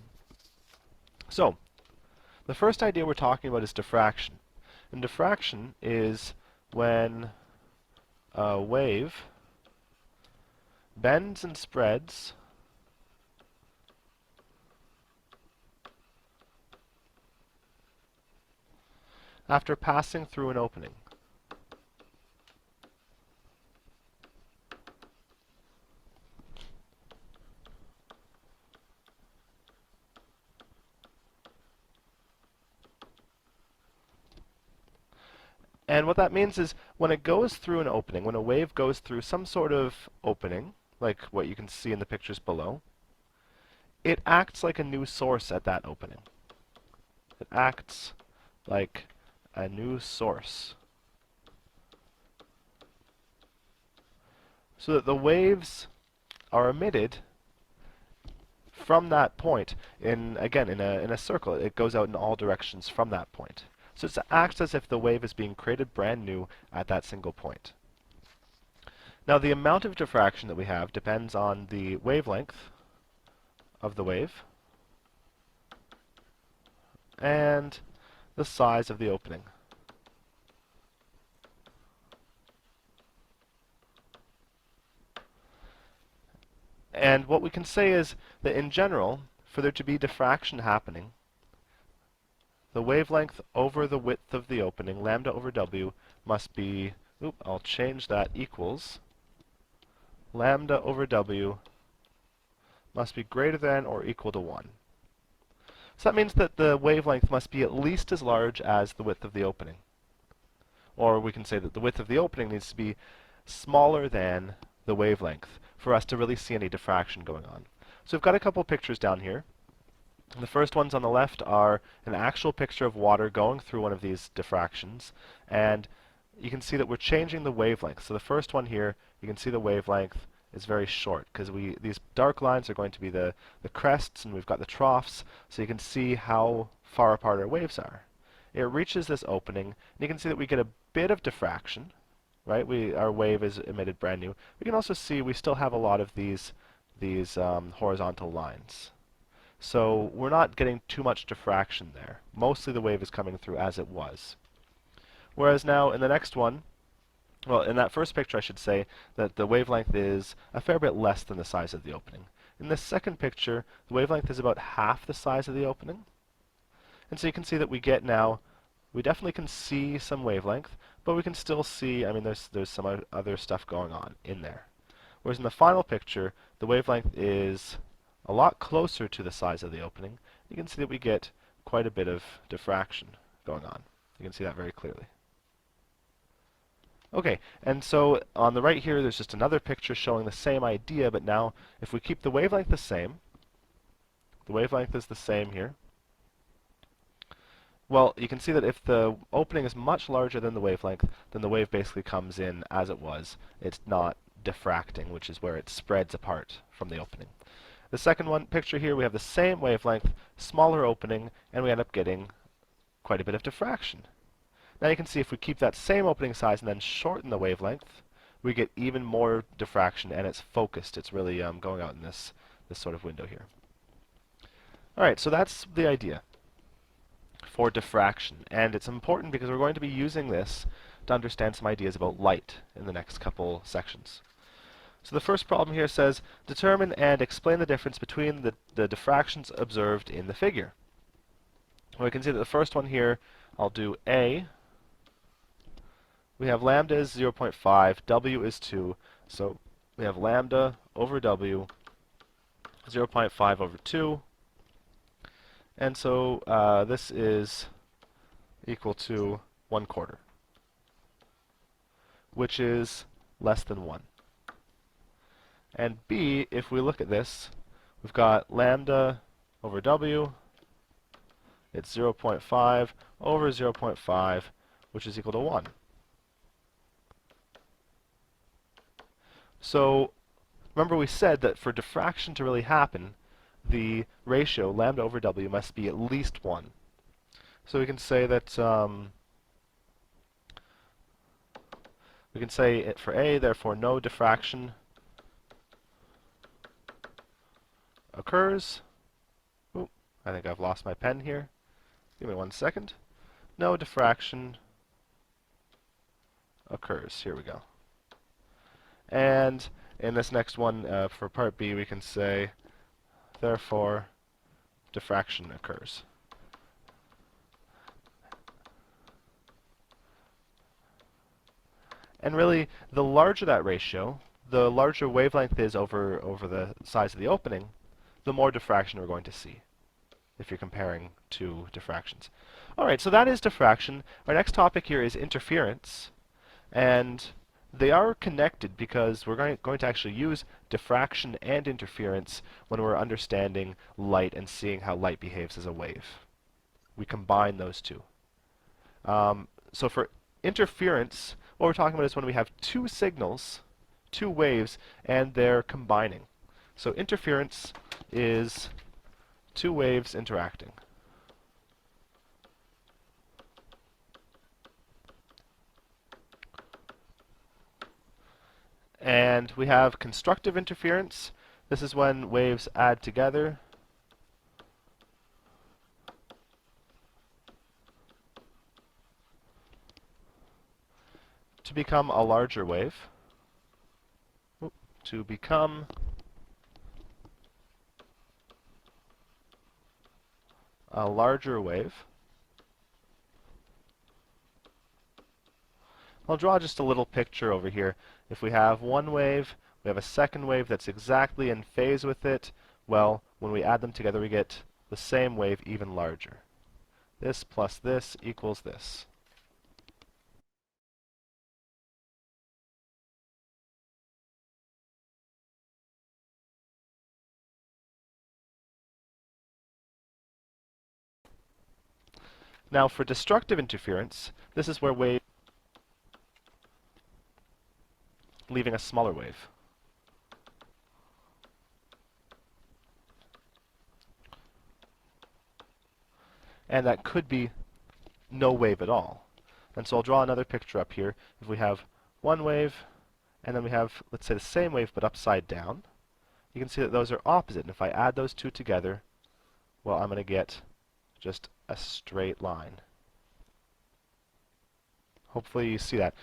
So, the first idea we're talking about is diffraction. And diffraction is when a wave bends and spreads after passing through an opening. And what that means is when it goes through an opening, when a wave goes through some sort of opening, like what you can see in the pictures below, it acts like a new source at that opening. It acts like a new source. So that the waves are emitted from that point again in a circle. It goes out in all directions from that point. So it acts as if the wave is being created brand new at that single point. Now the amount of diffraction that we have depends on the wavelength of the wave and the size of the opening. And what we can say is that in general, for there to be diffraction happening, the wavelength over the width of the opening, lambda over w, must be, I'll change that, equals lambda over w must be greater than or equal to 1. So that means that the wavelength must be at least as large as the width of the opening. Or we can say that the width of the opening needs to be smaller than the wavelength for us to really see any diffraction going on. So we've got a couple pictures down here. The first ones on the left are an actual picture of water going through one of these diffractions, and you can see that we're changing the wavelength. So the first one here, you can see the wavelength is very short because these dark lines are going to be the crests, and we've got the troughs, so you can see how far apart our waves are. It reaches this opening, and you can see that we get a bit of diffraction, right? Our wave is emitted brand new. We can also see we still have a lot of these horizontal lines. So we're not getting too much diffraction there. Mostly the wave is coming through as it was. Whereas now in the next one, well, in that first picture I should say that the wavelength is a fair bit less than the size of the opening. In this second picture, the wavelength is about half the size of the opening. And so you can see that we definitely can see some wavelength, but we can still see, there's some other stuff going on in there. Whereas in the final picture, the wavelength is a lot closer to the size of the opening. You can see that we get quite a bit of diffraction going on. You can see that very clearly. Okay, and so on the right here, there's just another picture showing the same idea, but now if we keep the wavelength the same, the wavelength is the same here. Well, you can see that if the opening is much larger than the wavelength, then the wave basically comes in as it was. It's not diffracting, which is where it spreads apart from the opening. The second picture here, we have the same wavelength, smaller opening, and we end up getting quite a bit of diffraction. Now you can see if we keep that same opening size and then shorten the wavelength, we get even more diffraction, and it's focused. It's really going out in this sort of window here. All right, so that's the idea for diffraction, and it's important because we're going to be using this to understand some ideas about light in the next couple sections. So the first problem here says, determine and explain the difference between the diffractions observed in the figure. Well, we can see that the first one here, I'll do A. We have lambda is 0.5, W is 2, so we have lambda over W, 0.5 over 2, and so this is equal to 1/4, which is less than 1. And B, if we look at this, we've got lambda over W it's 0.5 over 0.5, which is equal to 1. So remember we said that for diffraction to really happen, the ratio lambda over W must be at least 1. So we can say that we can say it for A, therefore no diffraction occurs. Ooh, I think I've lost my pen here. Give me 1 second. No diffraction occurs. Here we go. And in this next one, for part B, we can say, therefore, diffraction occurs. And really, the larger that ratio, the larger wavelength is over the size of the opening, the more diffraction we're going to see, if you're comparing two diffractions. All right, so that is diffraction. Our next topic here is interference. And they are connected because we're going to actually use diffraction and interference when we're understanding light and seeing how light behaves as a wave. We combine those two. So for interference, what we're talking about is when we have two signals, two waves, and they're combining. So interference is two waves interacting. And we have constructive interference. This is when waves add together to become a larger wave. To become a larger wave. I'll draw just a little picture over here. If we have one wave, we have a second wave that's exactly in phase with it, well, when we add them together we get the same wave even larger. This plus this equals this. Now for destructive interference, this is where wave leaving a smaller wave. And that could be no wave at all. And so I'll draw another picture up here. If we have one wave, and then we have, let's say, the same wave but upside down, you can see that those are opposite. And if I add those two together, well, I'm going to get just a straight line. Hopefully you see that.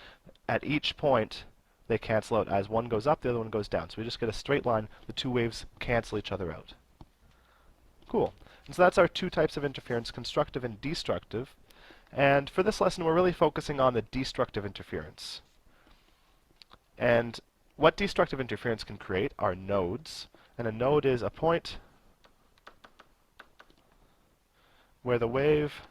At each point, they cancel out. As one goes up, the other one goes down. So we just get a straight line. The two waves cancel each other out. Cool. And so that's our two types of interference, constructive and destructive. And for this lesson, we're really focusing on the destructive interference. And what destructive interference can create are nodes. And a node is a point where the wave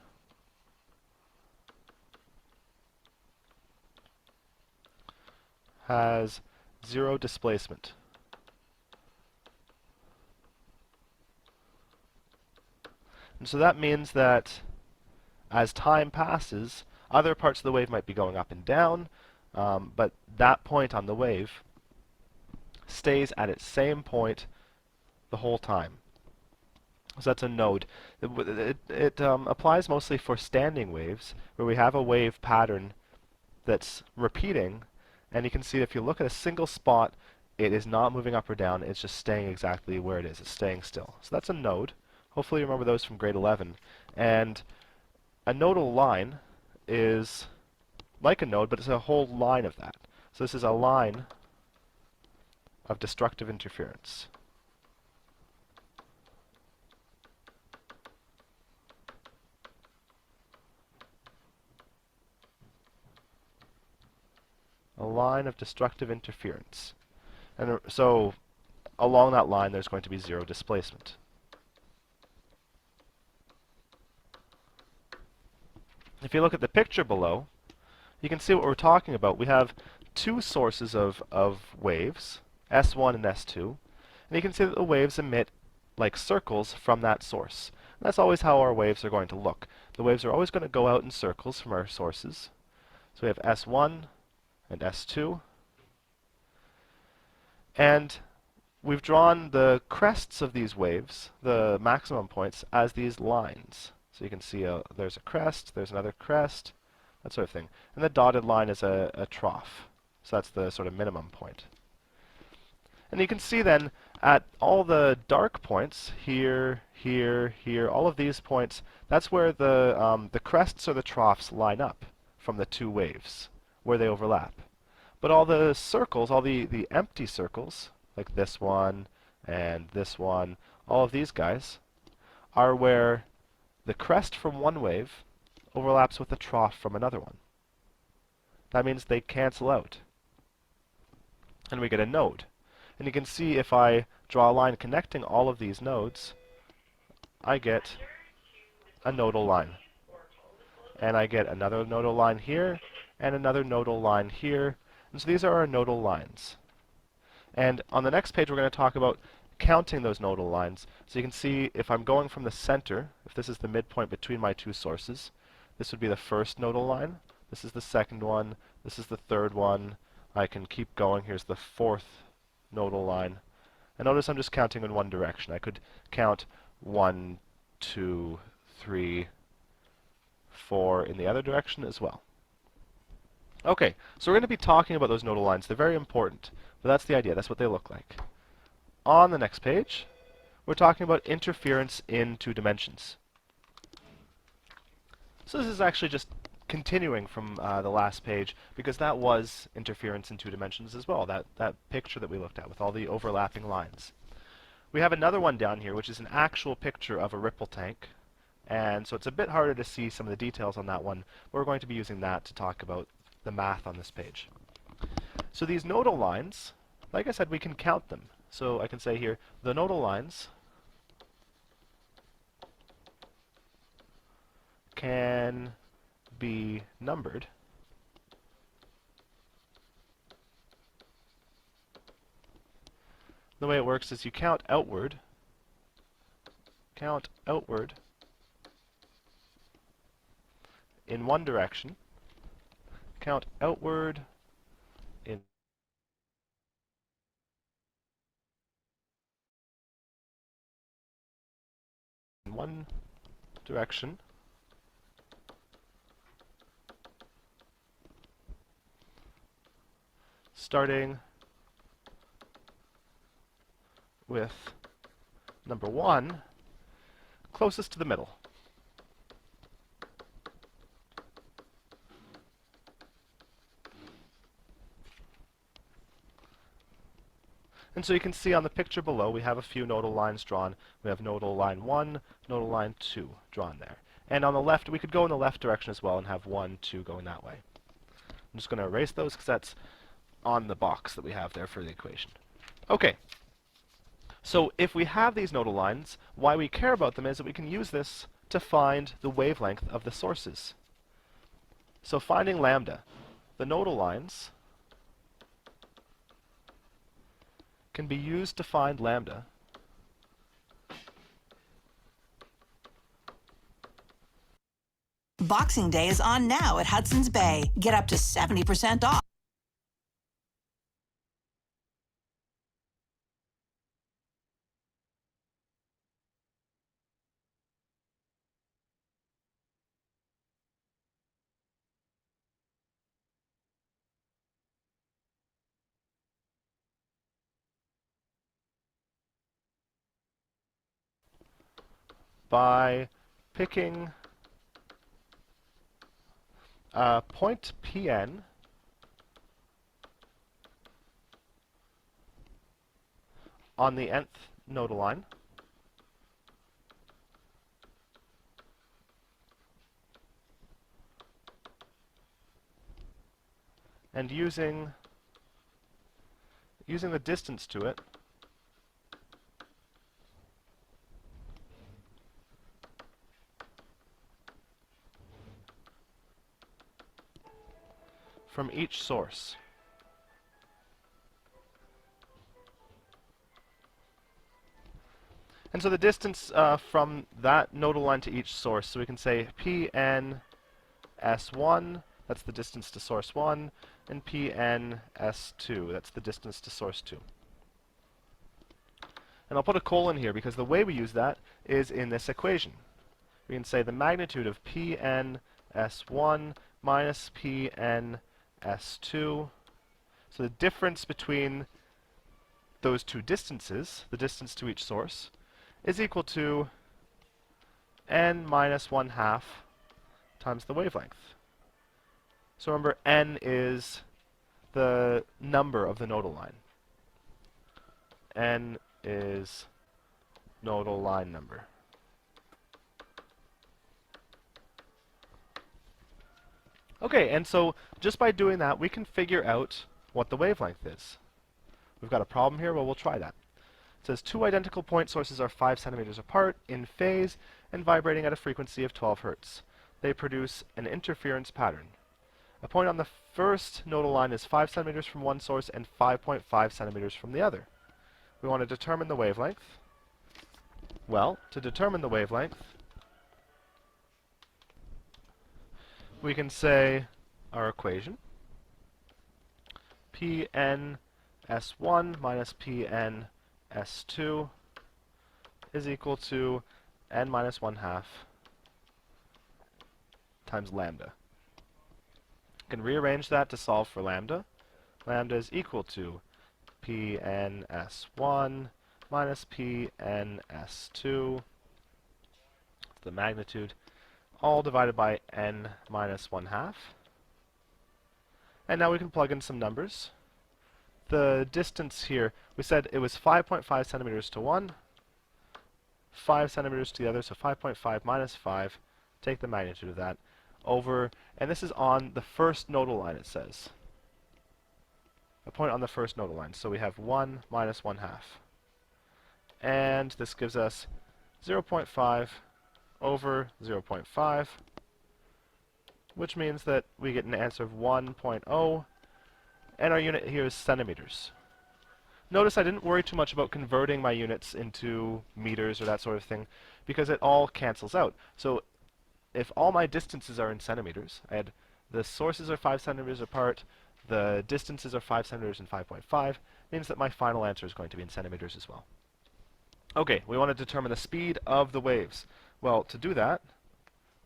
has zero displacement. And so that means that as time passes, other parts of the wave might be going up and down, but that point on the wave stays at its same point the whole time. So that's a node. It applies mostly for standing waves, where we have a wave pattern that's repeating, and you can see if you look at a single spot, it is not moving up or down, it's just staying exactly where it is. It's staying still. So that's a node. Hopefully you remember those from grade 11. And a nodal line is like a node, but it's a whole line of that. So this is a line of destructive interference. A line of destructive interference. And so along that line there's going to be zero displacement. If you look at the picture below, you can see what we're talking about. We have two sources of waves, S1 and S2, and you can see that the waves emit like circles from that source. That's always how our waves are going to look. The waves are always going to go out in circles from our sources. So we have S1 and S2. And we've drawn the crests of these waves, the maximum points, as these lines. So you can see there's a crest, there's another crest, that sort of thing. And the dotted line is a trough. So that's the sort of minimum point. And you can see then at all the dark points, here, here, here, all of these points, that's where the crests or the troughs line up from the two waves, where they overlap. But all the circles, all the empty circles, like this one and this one, all of these guys, are where the crest from one wave overlaps with the trough from another one. That means they cancel out. And we get a node. And you can see if I draw a line connecting all of these nodes, I get a nodal line. And I get another nodal line here, and another nodal line here. And so these are our nodal lines. And on the next page, we're going to talk about counting those nodal lines. So you can see if I'm going from the center, if this is the midpoint between my two sources, this would be the first nodal line. This is the second one. This is the third one. I can keep going. Here's the fourth nodal line. And notice I'm just counting in one direction. I could count 1, 2, 3, 4 in the other direction as well. Okay, so we're going to be talking about those nodal lines. They're very important, but that's the idea. That's what they look like. On the next page, we're talking about interference in two dimensions. So this is actually just continuing from the last page, because that was interference in two dimensions as well, that picture that we looked at with all the overlapping lines. We have another one down here, which is an actual picture of a ripple tank, and so it's a bit harder to see some of the details on that one, but we're going to be using that to talk about the math on this page. So these nodal lines, like I said, we can count them. So I can say here, the nodal lines can be numbered the way it works is you count outward in one direction, count outward in one direction, starting with number 1 closest to the middle. And so you can see on the picture below we have a few nodal lines drawn. We have nodal line 1, nodal line 2 drawn there. And on the left, we could go in the left direction as well and have 1, 2 going that way. I'm just going to erase those because that's on the box that we have there for the equation. Okay. So if we have these nodal lines, why we care about them is that we can use this to find the wavelength of the sources. So finding lambda, the nodal lines can be used to find lambda Boxing Day is on now at Hudson's Bay. Get up to 70% off. by picking point Pn on the nth nodal line and using the distance to it from each source. And so the distance from that nodal line to each source, so we can say Pn S1, that's the distance to source 1, and Pn S2, that's the distance to source 2. And I'll put a colon here because the way we use that is in this equation. We can say the magnitude of Pn S1 minus Pn S2. So the difference between those two distances, the distance to each source, is equal to n minus 1/2 times the wavelength. So remember, n is the number of the nodal line. N is nodal line number. Okay, and so just by doing that, we can figure out what the wavelength is. We've got a problem here, well, we'll try that. It says two identical point sources are 5 centimeters apart, in phase, and vibrating at a frequency of 12 Hertz. They produce an interference pattern. A point on the first nodal line is 5 centimeters from one source and 5.5 centimeters from the other. We want to determine the wavelength. Well, to determine the wavelength, we can say our equation, Pn S1 minus Pn S2 is equal to n minus 1/2 times lambda. You can rearrange that to solve for lambda. Lambda is equal to Pn S1 minus Pn S2, the magnitude, all divided by n minus 1/2. And now we can plug in some numbers. The distance here, we said it was 5.5 centimeters to one, 5 centimeters to the other, so 5.5 minus 5, take the magnitude of that, over, and this is on the first nodal line, it says. A point on the first nodal line, so we have 1 minus 1/2. And this gives us 0.5 over 0.5, which means that we get an answer of 1.0, and our unit here is centimeters. Notice I didn't worry too much about converting my units into meters or that sort of thing, because it all cancels out. So if all my distances are in centimeters, I had the sources are 5 centimeters apart, the distances are 5 centimeters and 5.5, means that my final answer is going to be in centimeters as well. Okay, we want to determine the speed of the waves. Well, to do that,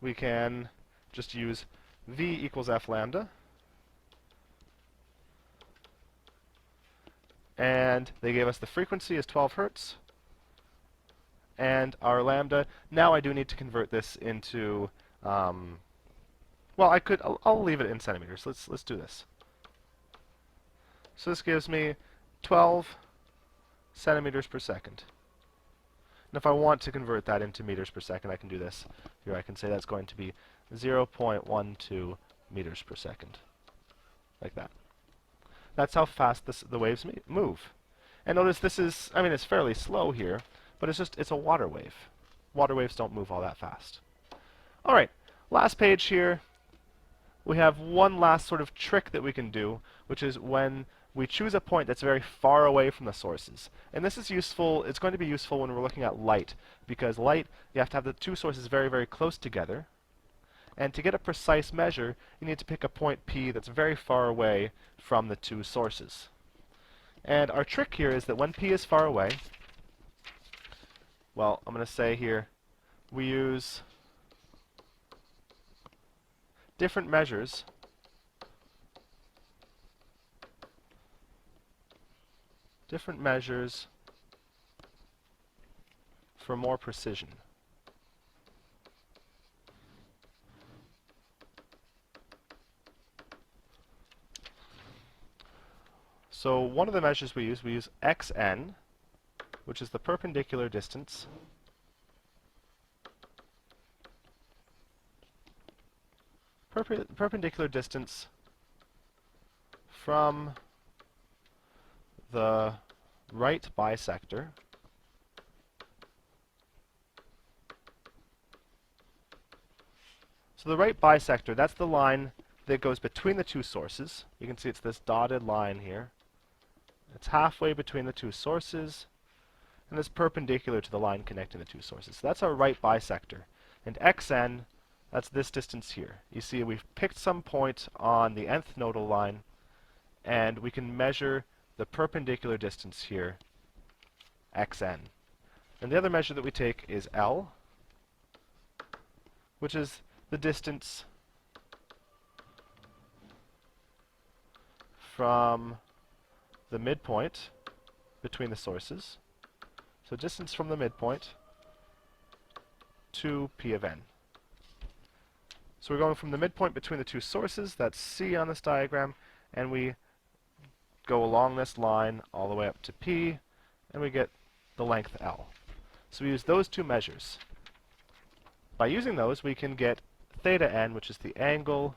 we can just use v equals f lambda, and they gave us the frequency as 12 Hertz, and our lambda. Now I do need to convert this into, well, I'll leave it in centimeters. Let's do this. So this gives me 12 centimeters per second. And if I want to convert that into meters per second, I can do this. Here I can say that's going to be 0.12 meters per second, like that. That's how fast the waves move. And notice this is, I mean, it's fairly slow here, but it's a water wave. Water waves don't move all that fast. All right, last page here. We have one last sort of trick that we can do, which is when we choose a point that's very far away from the sources. And this is useful, it's going to be useful when we're looking at light, because light, you have to have the two sources very, very close together. And to get a precise measure, you need to pick a point P that's very far away from the two sources. And our trick here is that when P is far away, well, I'm going to say here, we use different measures for more precision. So one of the measures we use xn, which is the perpendicular distance perpendicular distance from the right bisector So the right bisector, that's the line that goes between the two sources. You can see it's this dotted line here. It's halfway between the two sources. and is perpendicular to the line connecting the two sources. So that's our right bisector. And xn, that's this distance here. You see we've picked some point on the nth nodal line, and we can measure the perpendicular distance here, xn. And the other measure that we take is L, which is the distance from the midpoint between the sources. So distance from the midpoint to P of n. So we're going from the midpoint between the two sources, that's C on this diagram, and we go along this line all the way up to P, and we get the length L. So we use those two measures. By using those, we can get theta n, which is the angle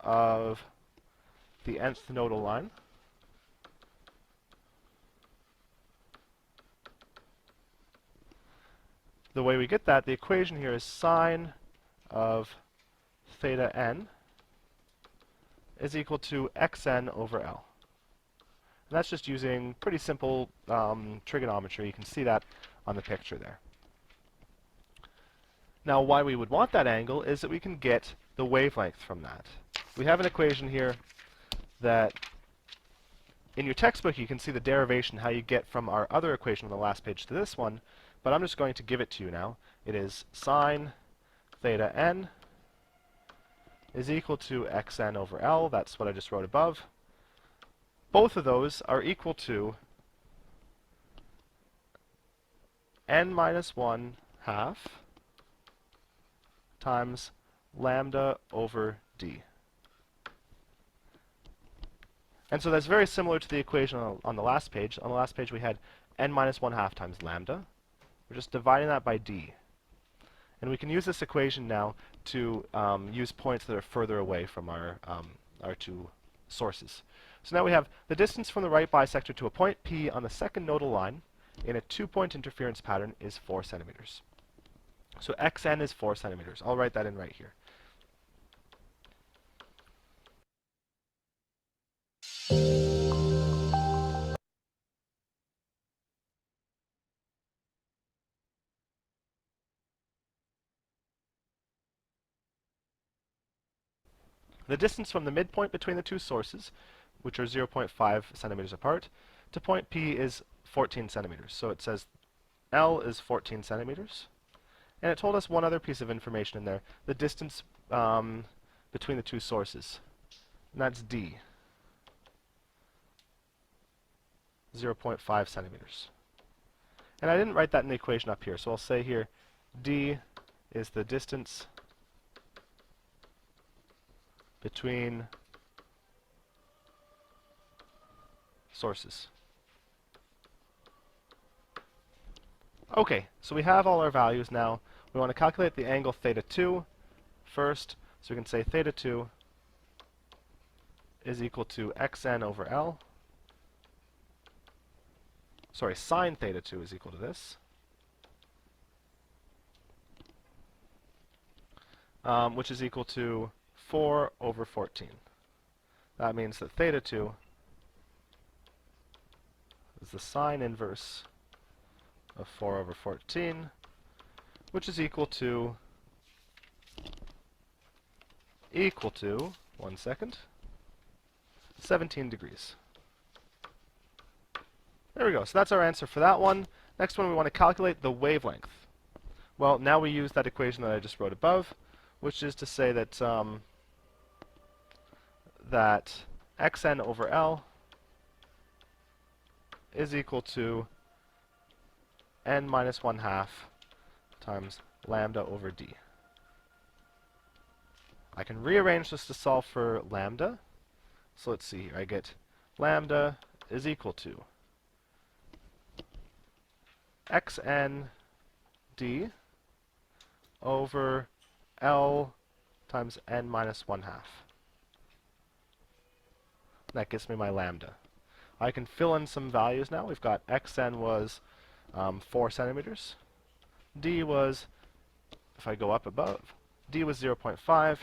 of the nth nodal line, the way we get that, the equation here is sine of theta n is equal to xn over L. And that's just using pretty simple trigonometry. You can see that on the picture there. Now, why we would want that angle is that we can get the wavelength from that. We have an equation here that in your textbook you can see the derivation, how you get from our other equation on the last page to this one, but I'm just going to give it to you now. It is sine theta n is equal to xn over L. That's what I just wrote above. Both of those are equal to n minus 1 half times lambda over d. And so that's very similar to the equation on the last page. On the last page we had n minus 1 half times lambda. We're just dividing that by d. And we can use this equation now to use points that are further away from our two sources. So now we have the distance from the right bisector to a point P on the second nodal line in a 2-point interference pattern is 4 centimeters. So xn is 4 centimeters. I'll write that in right here. The distance from the midpoint between the two sources, which are 0.5 centimeters apart, to point P is 14 centimeters. So it says L is 14 centimeters. And it told us one other piece of information in there, the distance between the two sources. And that's D, 0.5 centimeters. And I didn't write that in the equation up here, so I'll say here D is the distance between sources. Okay, so we have all our values now. We want to calculate the angle theta 2 first, so we can say theta 2 is equal to xn over L. Sorry, sine theta 2 is equal to this. Which is equal to 4 over 14. That means that theta 2 is the sine inverse of 4 over 14, which is equal to, 1 second, 17 degrees. There we go. So that's our answer for that one. Next one, we want to calculate the wavelength. Well, now we use that equation that I just wrote above, which is to say that that xn over L is equal to n minus 1 half times lambda over d. I can rearrange this to solve for lambda. So let's see here. I get lambda is equal to xn d over L times n minus 1 half. That gives me my lambda. I can fill in some values now. We've got xn was 4 centimeters. D was, if I go up above, D was 0.5.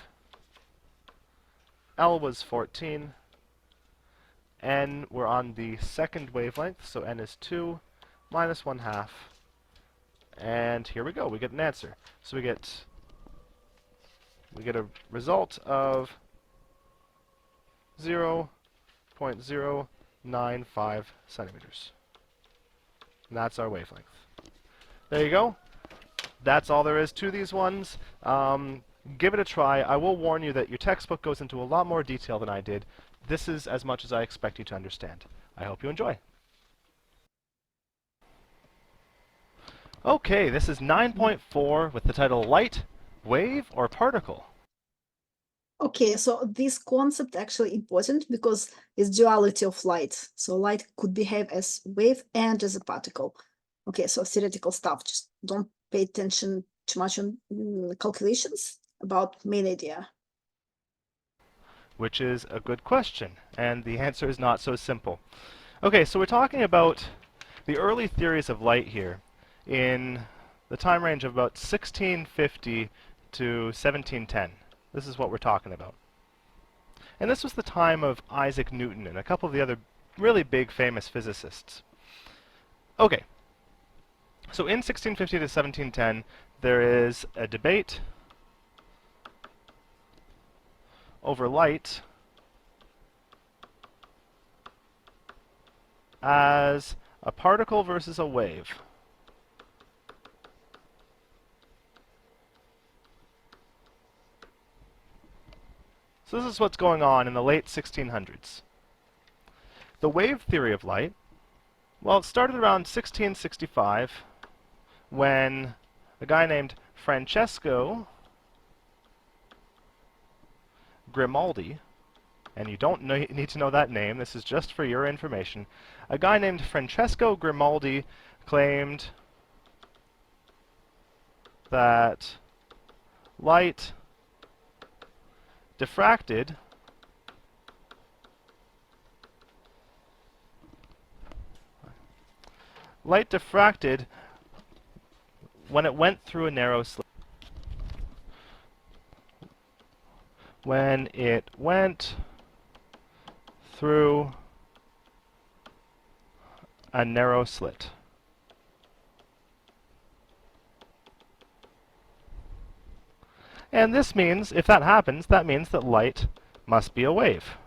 L was 14. N, we're on the second wavelength, so n is 2. minus 1/2. And here we go, we get an answer. So we get a result of 0.095 centimeters. And that's our wavelength. There you go. That's all there is to these ones. Give it a try. I will warn you that your textbook goes into a lot more detail than I did. This is as much as I expect you to understand. I hope you enjoy. Okay, this is 9.4 with the title Light, Wave, or Particle. Okay, so this concept actually important because it's duality of light. So light could behave as wave and as a particle. Okay, so theoretical stuff. Just don't pay attention too much on calculations about main idea. Which is a good question, and the answer is not so simple. Okay, so we're talking about the early theories of light here in the time range of about 1650 to 1710. This is what we're talking about. And this was the time of Isaac Newton and a couple of the other really big famous physicists. Okay, so in 1650 to 1710, there is a debate over light as a particle versus a wave. So this is what's going on in the late 1600s. The wave theory of light, well, it started around 1665 when a guy named Francesco Grimaldi, and you don't need to know that name, this is just for your information. A guy named Francesco Grimaldi claimed that light diffracted when it went through a narrow slit. When it went through a narrow slit. And this means, if that happens, that means that light must be a wave.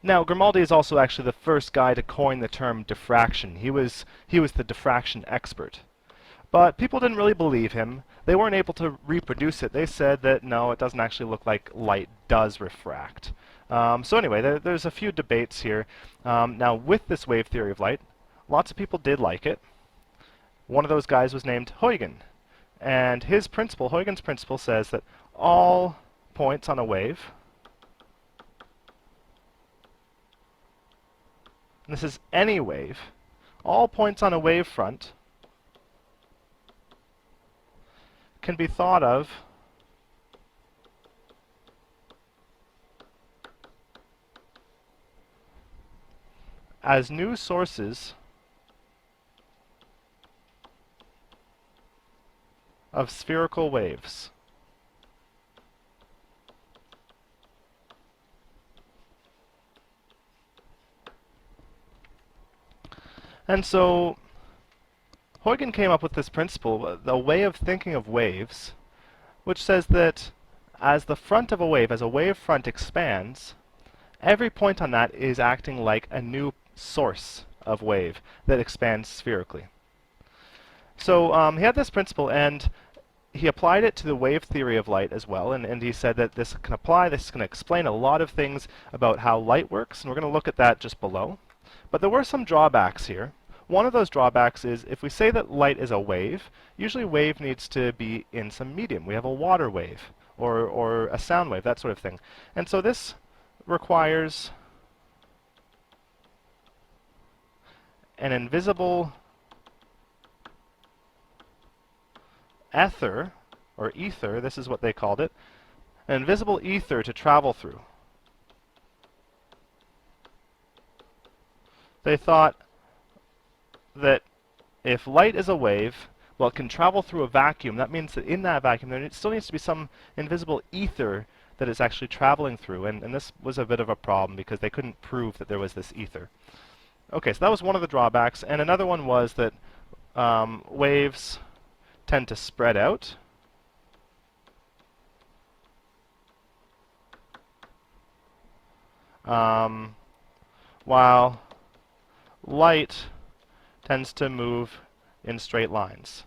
Now, Grimaldi is also actually the first guy to coin the term diffraction. He was the diffraction expert. But people didn't really believe him. They weren't able to reproduce it. They said that, no, it doesn't actually look like light does refract. So anyway, there's a few debates here. Now, with this wave theory of light, lots of people did like it. One of those guys was named Huygens, and his principle, Huygens' principle, says that all points on a wave, and this is any wave, all points on a wave front can be thought of as new sources of spherical waves. And so Huygens came up with this principle, the way of thinking of waves, which says that as the front of a wave, as a wave front expands, every point on that is acting like a new source of wave that expands spherically. So he had this principle, and he applied it to the wave theory of light as well, and he said that this can apply, this can explain a lot of things about how light works, and we're going to look at that just below. But there were some drawbacks here. One of those drawbacks is if we say that light is a wave, usually wave needs to be in some medium. We have a water wave or a sound wave, that sort of thing. And so this requires an invisible ether, or ether, this is what they called it, an invisible ether to travel through. They thought that if light is a wave, well, it can travel through a vacuum. That means that in that vacuum there still needs to be some invisible ether that it's actually traveling through, and this was a bit of a problem because they couldn't prove that there was this ether. Okay, so that was one of the drawbacks, and another one was that waves tend to spread out. While light tends to move in straight lines.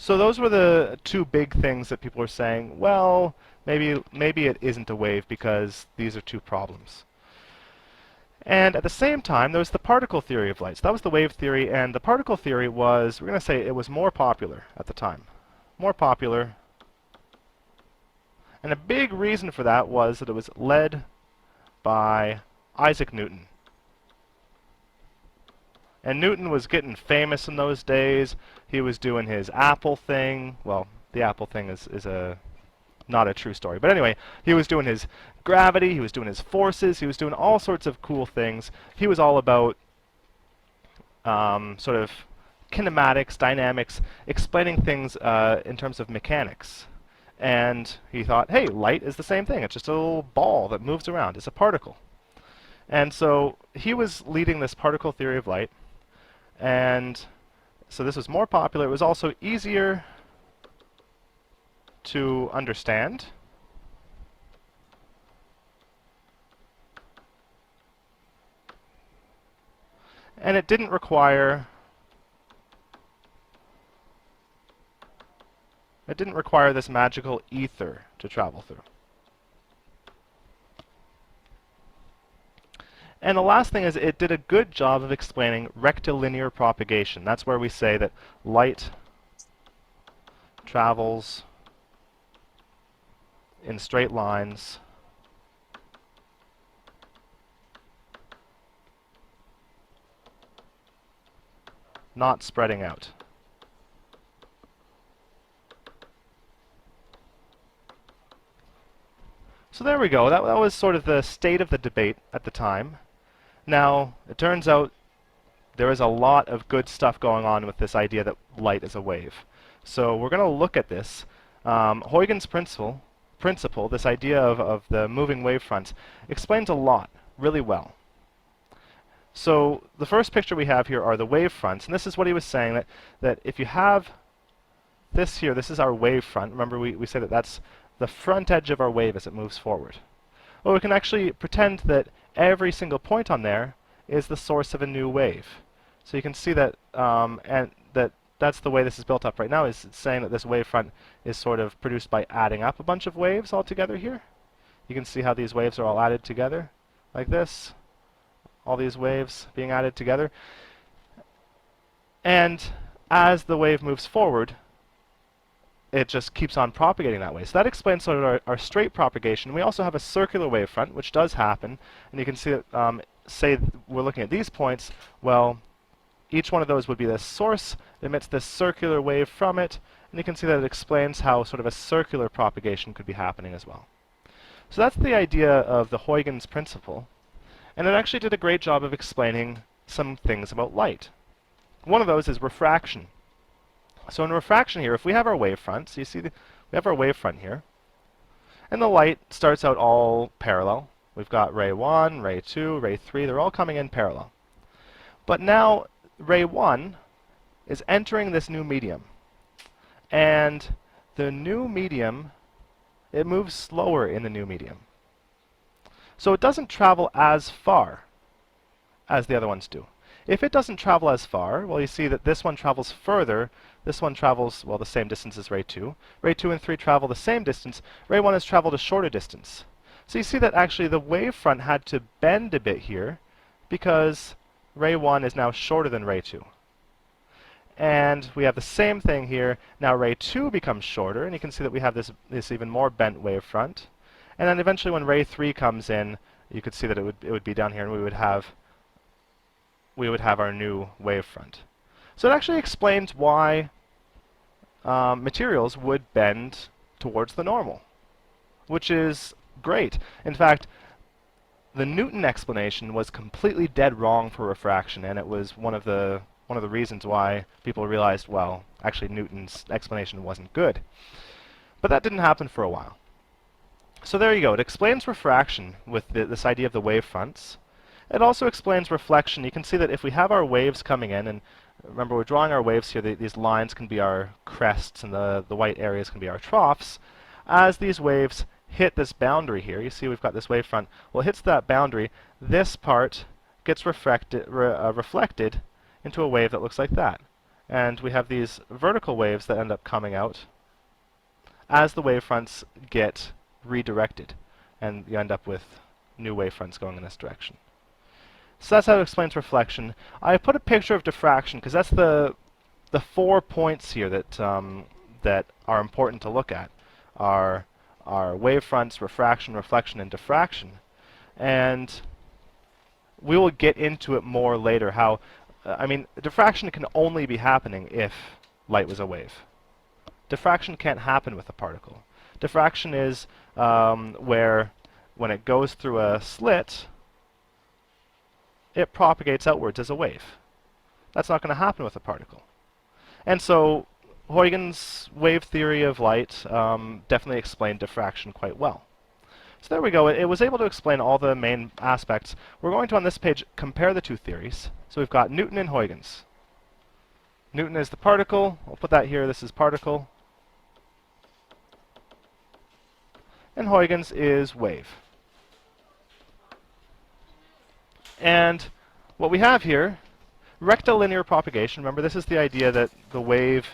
So those were the two big things that people were saying, well, maybe it isn't a wave because these are two problems. And at the same time, there was the particle theory of light. So that was the wave theory, and the particle theory was, we're going to say it was more popular at the time. More popular. And a big reason for that was that it was led by Isaac Newton. And Newton was getting famous in those days. He was doing his apple thing. Well, the apple thing is not a true story. But anyway, he was doing his gravity, he was doing his forces, he was doing all sorts of cool things. He was all about sort of kinematics, dynamics, explaining things in terms of mechanics. And he thought, hey, light is the same thing. It's just a little ball that moves around. It's a particle. And so he was leading this particle theory of light. And so this was more popular. It was also easier to understand. And it didn't require this magical ether to travel through. And the last thing is it did a good job of explaining rectilinear propagation. That's where we say that light travels in straight lines not spreading out. So there we go. That was sort of the state of the debate at the time. Now, it turns out there is a lot of good stuff going on with this idea that light is a wave. So we're going to look at this. Huygens' principle, this idea of the moving wave fronts, explains a lot really well. So the first picture we have here are the wave fronts, and this is what he was saying, that if you have this here, this is our wave front. Remember we say that that's the front edge of our wave as it moves forward. Well, we can actually pretend that every single point on there is the source of a new wave. So you can see that, and that's the way this is built up right now, is it's saying that this wavefront is sort of produced by adding up a bunch of waves all together here. You can see how these waves are all added together, like this. All these waves being added together. And as the wave moves forward, it just keeps on propagating that way. So that explains sort of our straight propagation. We also have a circular wavefront, which does happen. And you can see that, say we're looking at these points, well, each one of those would be this source, it emits this circular wave from it, and you can see that it explains how sort of a circular propagation could be happening as well. So that's the idea of the Huygens principle, and it actually did a great job of explaining some things about light. One of those is refraction. So in refraction here, if we have our wavefront, so you see we have our wavefront here, and the light starts out all parallel. We've got ray 1, ray 2, ray 3, they're all coming in parallel. But now ray 1 is entering this new medium, and the new medium, it moves slower in the new medium. So it doesn't travel as far as the other ones do. If it doesn't travel as far, well, you see that this one travels further. This one travels, well, the same distance as ray 2. Ray 2 and 3 travel the same distance. Ray 1 has traveled a shorter distance. So you see that actually the wavefront had to bend a bit here because ray 1 is now shorter than ray 2. And we have the same thing here. Now ray 2 becomes shorter, and you can see that we have this even more bent wavefront. And then eventually when ray 3 comes in, you could see that it would be down here, and we would have our new wavefront. So it actually explains why materials would bend towards the normal, which is great. In fact, the Newton explanation was completely dead wrong for refraction, and it was one of the reasons why people realized, well, actually Newton's explanation wasn't good. But that didn't happen for a while. So there you go. It explains refraction with this idea of the wavefronts. It also explains reflection. You can see that if we have our waves coming in, and remember we're drawing our waves here, these lines can be our crests and the white areas can be our troughs. As these waves hit this boundary here, you see we've got this wavefront, well, it hits that boundary, this part gets reflected into a wave that looks like that. And we have these vertical waves that end up coming out as the wavefronts get redirected, and you end up with new wavefronts going in this direction. So that's how it explains reflection. I put a picture of diffraction because that's the 4 points here that that are important to look at are wavefronts, refraction, reflection, and diffraction. And we will get into it more later how, I mean, diffraction can only be happening if light was a wave. Diffraction can't happen with a particle. Diffraction is where when it goes through a slit, it propagates outwards as a wave. That's not going to happen with a particle. And so Huygens' wave theory of light definitely explained diffraction quite well. So there we go. It was able to explain all the main aspects. We're going to, on this page, compare the two theories. So we've got Newton and Huygens. Newton is the particle. I'll put that here. This is particle. And Huygens is wave. And what we have here, rectilinear propagation. Remember, this is the idea that the wave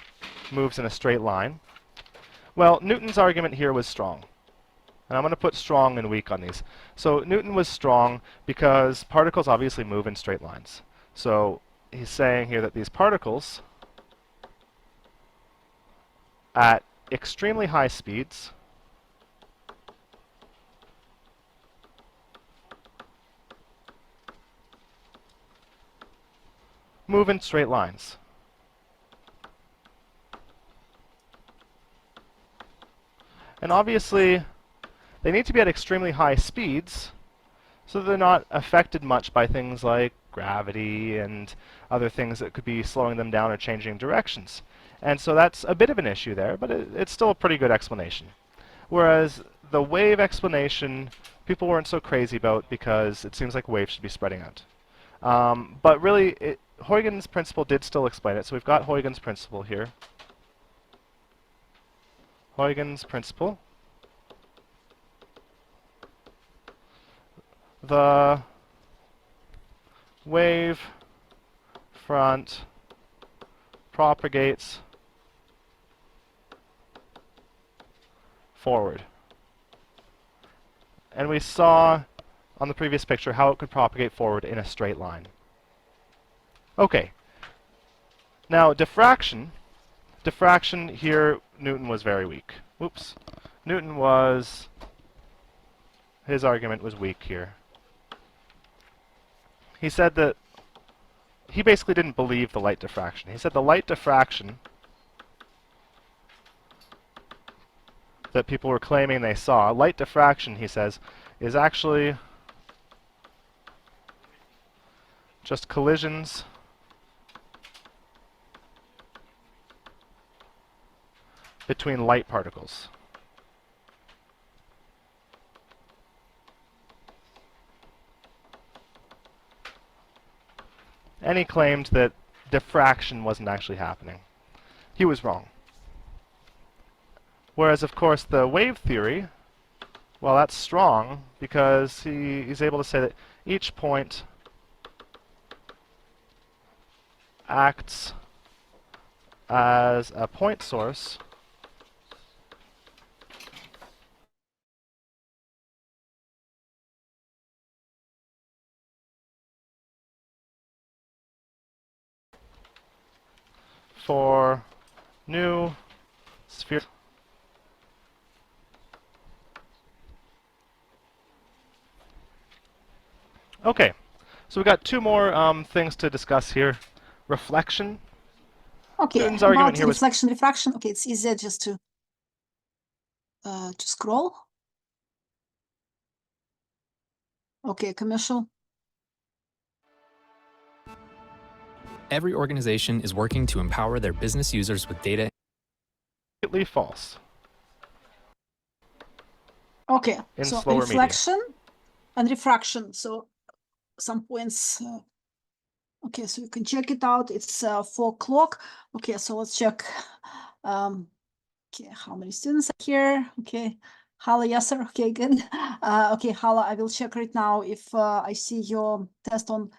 moves in a straight line. Well, Newton's argument here was strong. And I'm going to put strong and weak on these. So Newton was strong because particles obviously move in straight lines. So he's saying here that these particles at extremely high speeds move in straight lines. And obviously, they need to be at extremely high speeds so that they're not affected much by things like gravity and other things that could be slowing them down or changing directions. And so that's a bit of an issue there, but it's still a pretty good explanation. Whereas the wave explanation, people weren't so crazy about because it seems like waves should be spreading out. But really, Huygens' principle did still explain it. So we've got Huygens' principle here. Huygens' principle. The wave front propagates forward. And we saw on the previous picture how it could propagate forward in a straight line. Okay. Now diffraction. Diffraction here, Newton was very weak. Oops. Newton was, his argument was weak here. He said that he basically didn't believe the light diffraction. He said the light diffraction that people were claiming they saw, light diffraction, he says, is actually just collisions between light particles. And he claimed that diffraction wasn't actually happening. He was wrong. Whereas, of course, the wave theory, well, that's strong because he's able to say that each point acts as a point source for new sphere. Okay, so we've got two more things to discuss here. Reflection. Okay, Newton's about argument here was reflection, refraction. Okay, it's easier just to scroll. Okay, commercial. Every organization is working to empower their business users with data. completely false. Okay, In so slower media. reflection and refraction. So some points. Okay, so you can check it out. It's 4 o'clock. Okay, so let's check. Okay, how many students are here? Okay, Hala, yes, sir. Okay, good. Okay, Hala, I will check right now if I see your test on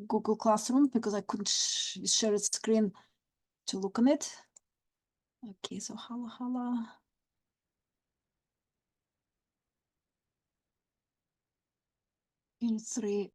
Google Classroom because I couldn't share its screen to look on it. Okay, so Hala. Unit 3.